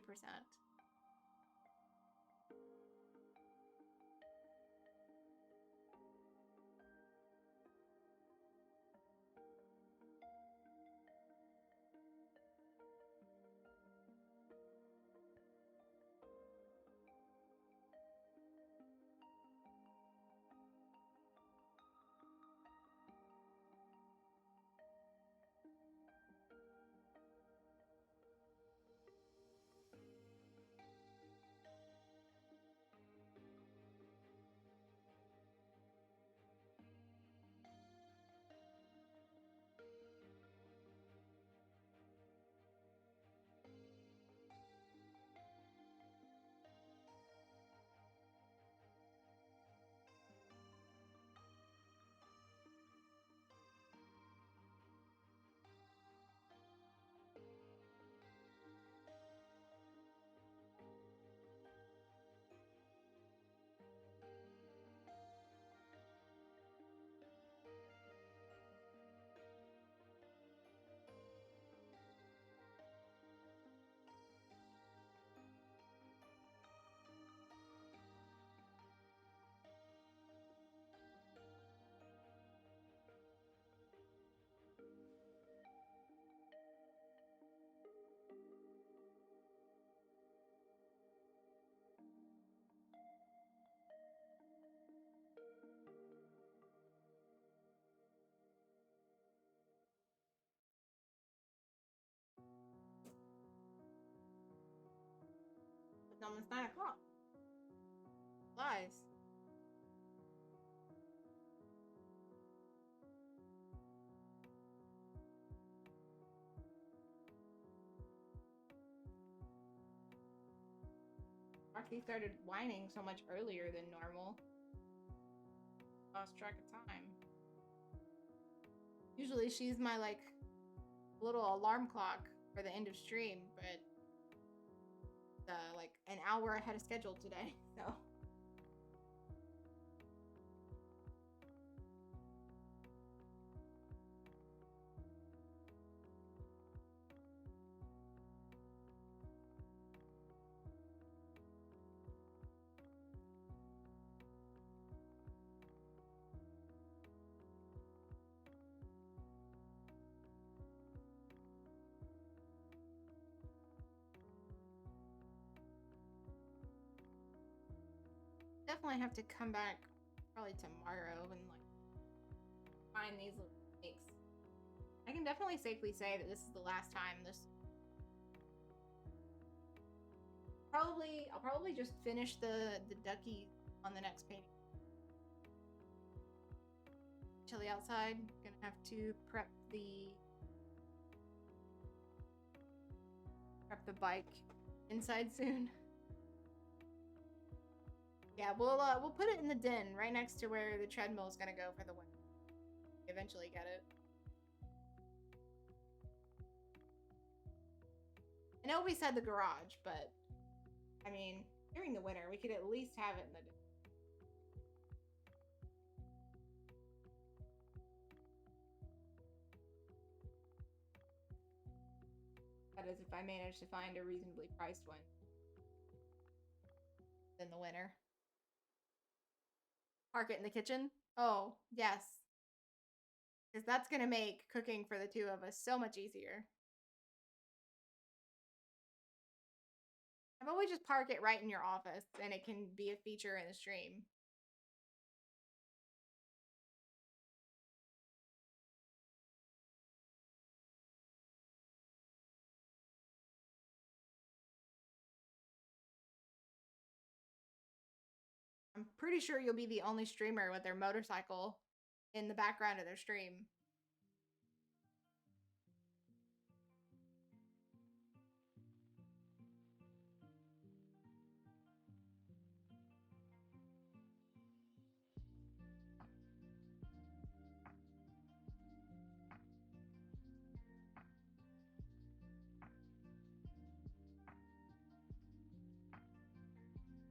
A: It's almost 9 o'clock. Lies. Roxy started whining so much earlier than normal. Lost track of time. Usually she's my, like, little alarm clock for the end of stream, but like an hour ahead of schedule today, so. Definitely have to come back probably tomorrow and like find these little mistakes. I can definitely safely say that this is the last time this. I'll probably just finish the ducky on the next painting. Chilly outside. Gonna have to prep the bike inside soon. Yeah, we'll put it in the den right next to where the treadmill is gonna go for the winter. Eventually get it. I know we said the garage, but I mean, during the winter, we could at least have it in the den. That is if I manage to find a reasonably priced one in the winter. Park it in the kitchen? Oh, yes. Because that's going to make cooking for the two of us so much easier. How about we just park it right in your office and it can be a feature in the stream? pretty sure you'll be the only streamer with their motorcycle in the background of their stream.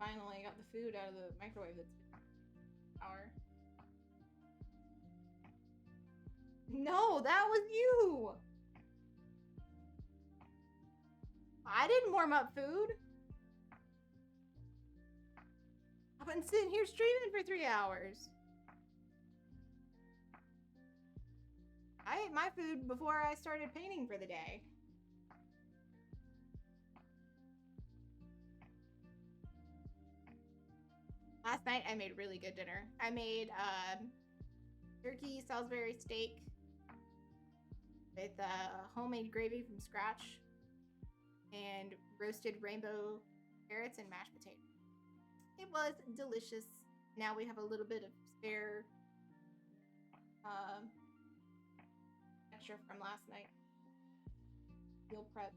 A: Finally, I got the food out of the microwave that's been an hour. No, that was you! I didn't warm up food. I've been sitting here streaming for 3 hours. I ate my food before I started painting for the day. Last night I made really good dinner. I made turkey Salisbury steak with homemade gravy from scratch and roasted rainbow carrots and mashed potatoes. It was delicious. Now we have a little bit of spare extra from last night. Meal prep.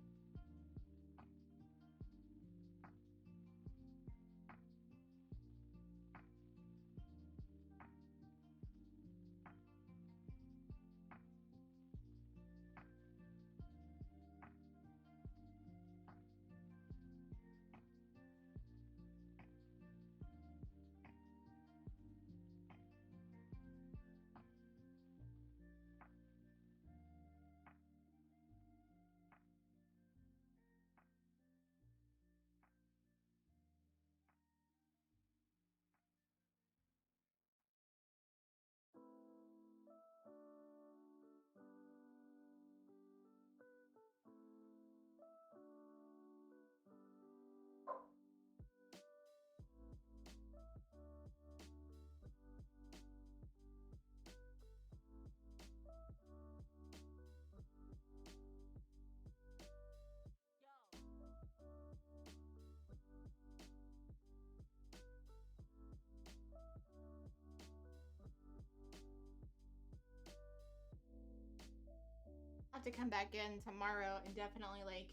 A: I'll have to come back in tomorrow and definitely like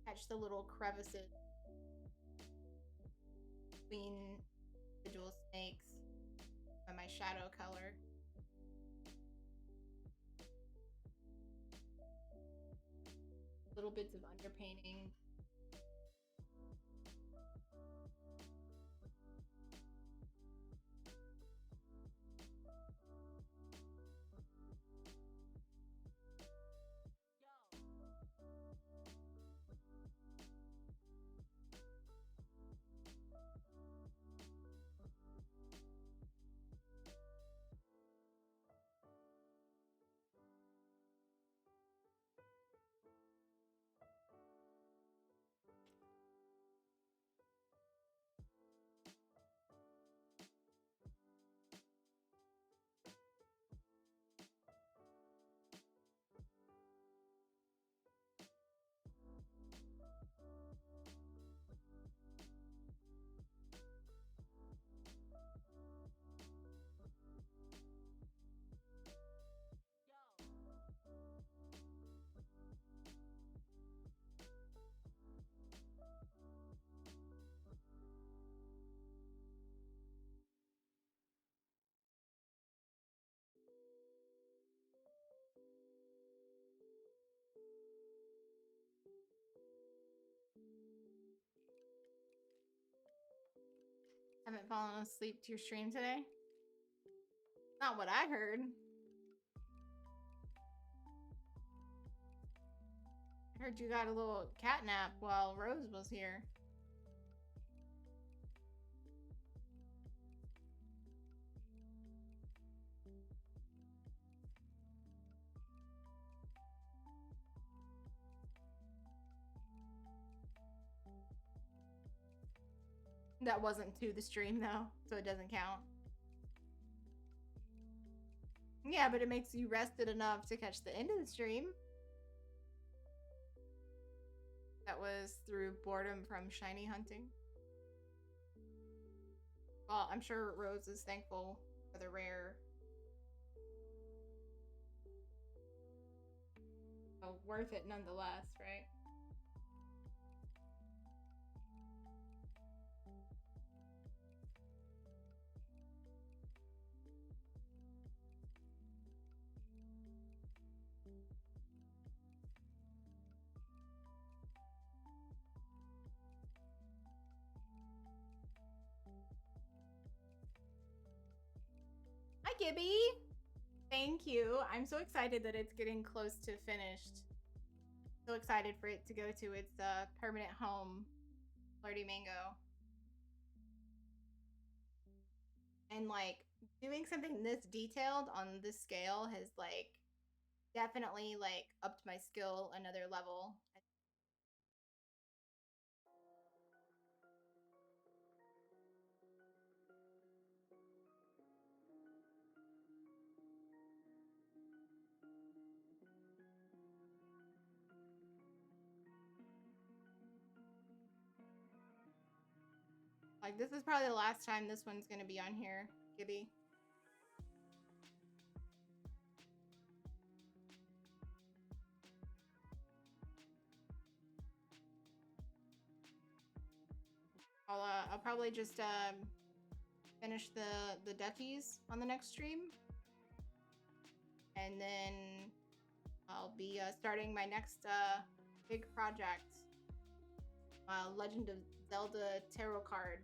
A: catch the little crevices between individual snakes by my shadow color. Little bits of underpainting. Haven't fallen asleep to your stream today? Not what I heard. I heard you got a little cat nap while Rose was here. That wasn't to the stream though, so it doesn't count. Yeah, but it makes you rested enough to catch the end of the stream. That was through boredom from shiny hunting. Well, I'm sure Rose is thankful for the rare. Oh, worth it nonetheless, right? Hi, Gibby! Thank you. I'm so excited that it's getting close to finished. So excited for it to go to its permanent home, Flirty Mango. And like doing something this detailed on this scale has like definitely like upped my skill another level. Like this is probably the last time this one's gonna be on here, Gibby. I'll probably just finish the duckies on the next stream, and then I'll be starting my next big project, Legend of Zelda tarot card.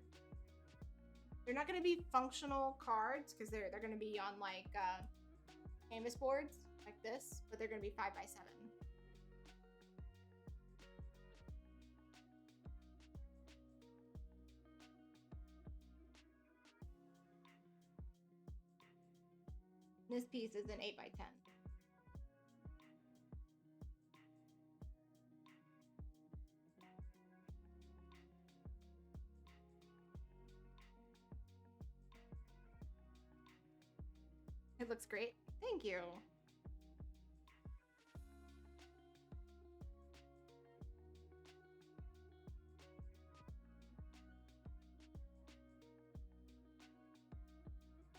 A: They're not going to be functional cards because they're going to be on like canvas boards like this, but they're going to be 5x7. This piece is an 8x10. It looks great. Thank you.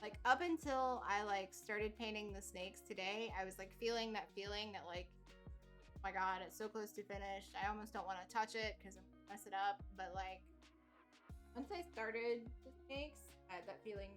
A: Like up until I like started painting the snakes today, I was like feeling that like, oh my god, it's so close to finished. I almost don't want to touch it because I'm gonna mess it up. But like once I started the snakes, I had that feeling.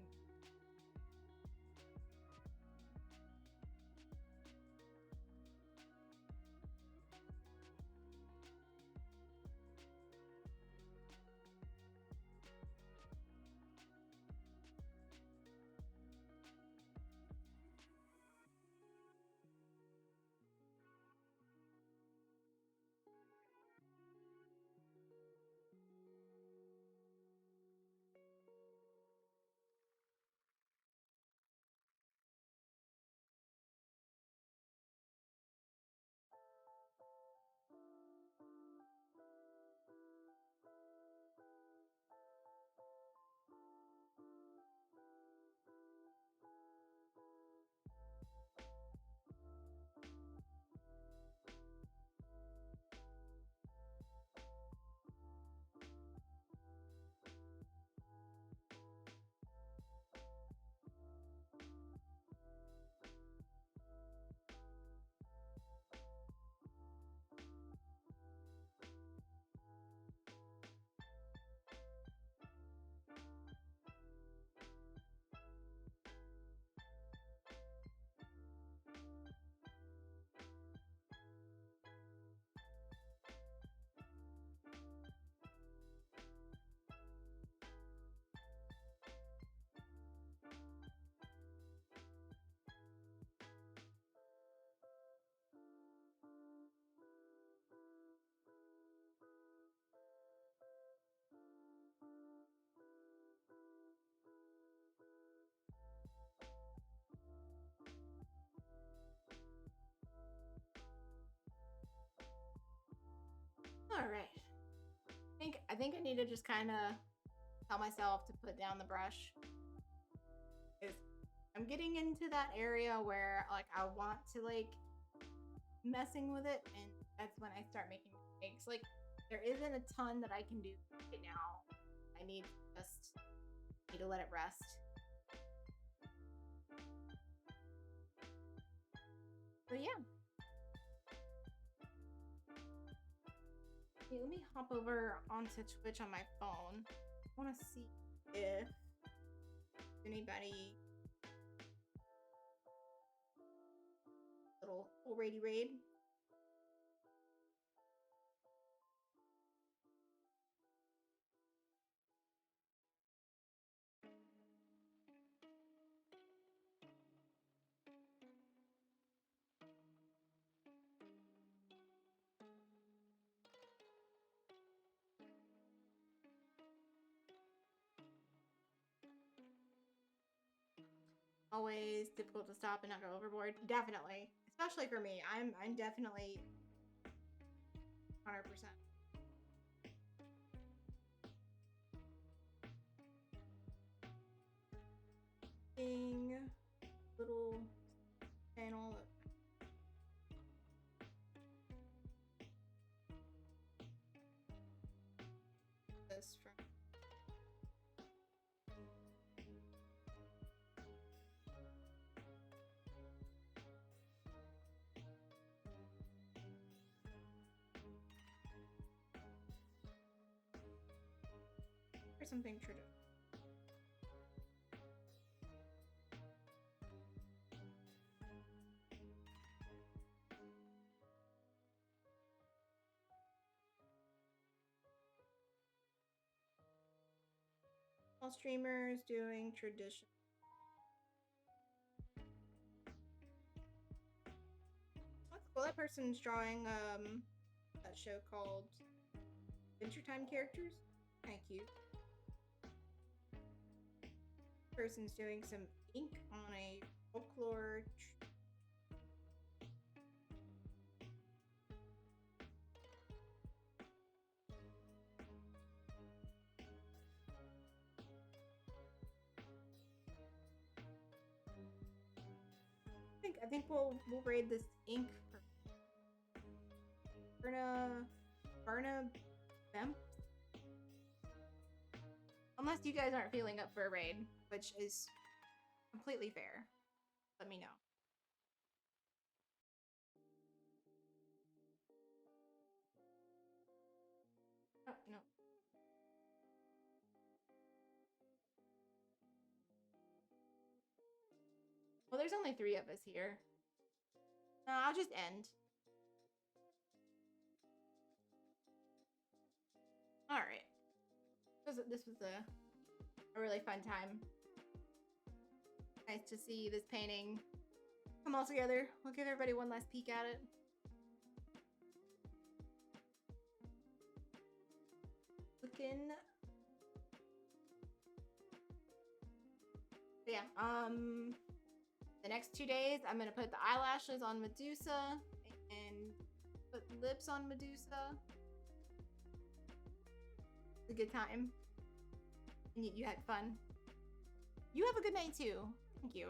A: All right. I think I need to just kind of tell myself to put down the brush. I'm getting into that area where like I want to like messing with it, and that's when I start making mistakes. Like there isn't a ton that I can do right now. I need to just Need to let it rest. But yeah. Okay, let me hop over onto Twitch on my phone. I want to see if anybody little raidy raid. Always difficult to stop and not go overboard. Definitely, especially for me. I'm definitely 100%. Little channel. This from. Or something true to. All streamers doing tradition. That's cool. That person's drawing that show called Adventure Time Characters. Thank you. Person's doing some ink on a folklore. I think we'll raid this ink for Berna Bemp. Unless you guys aren't feeling up for a raid, which is completely fair. Let me know. Oh, no. Well, there's only 3 of us here. I'll just end. Alright. This was a really fun time. Nice to see this painting come all together. We'll give everybody one last peek at it. Looking. But yeah, the next 2 days, I'm gonna put the eyelashes on Medusa and put lips on Medusa. It's a good time. And you had fun. You have a good night too. Thank you.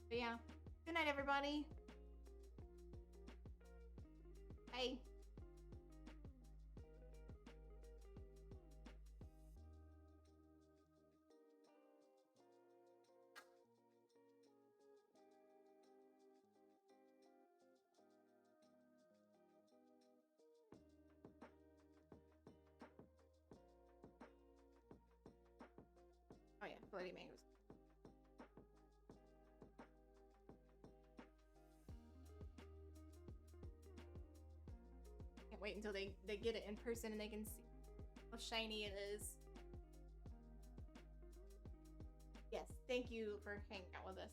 A: But yeah, good night, everybody. Bye. Oh yeah, bloody mangoes. Can't wait until they get it in person and they can see how shiny it is. Yes, thank you for hanging out with us.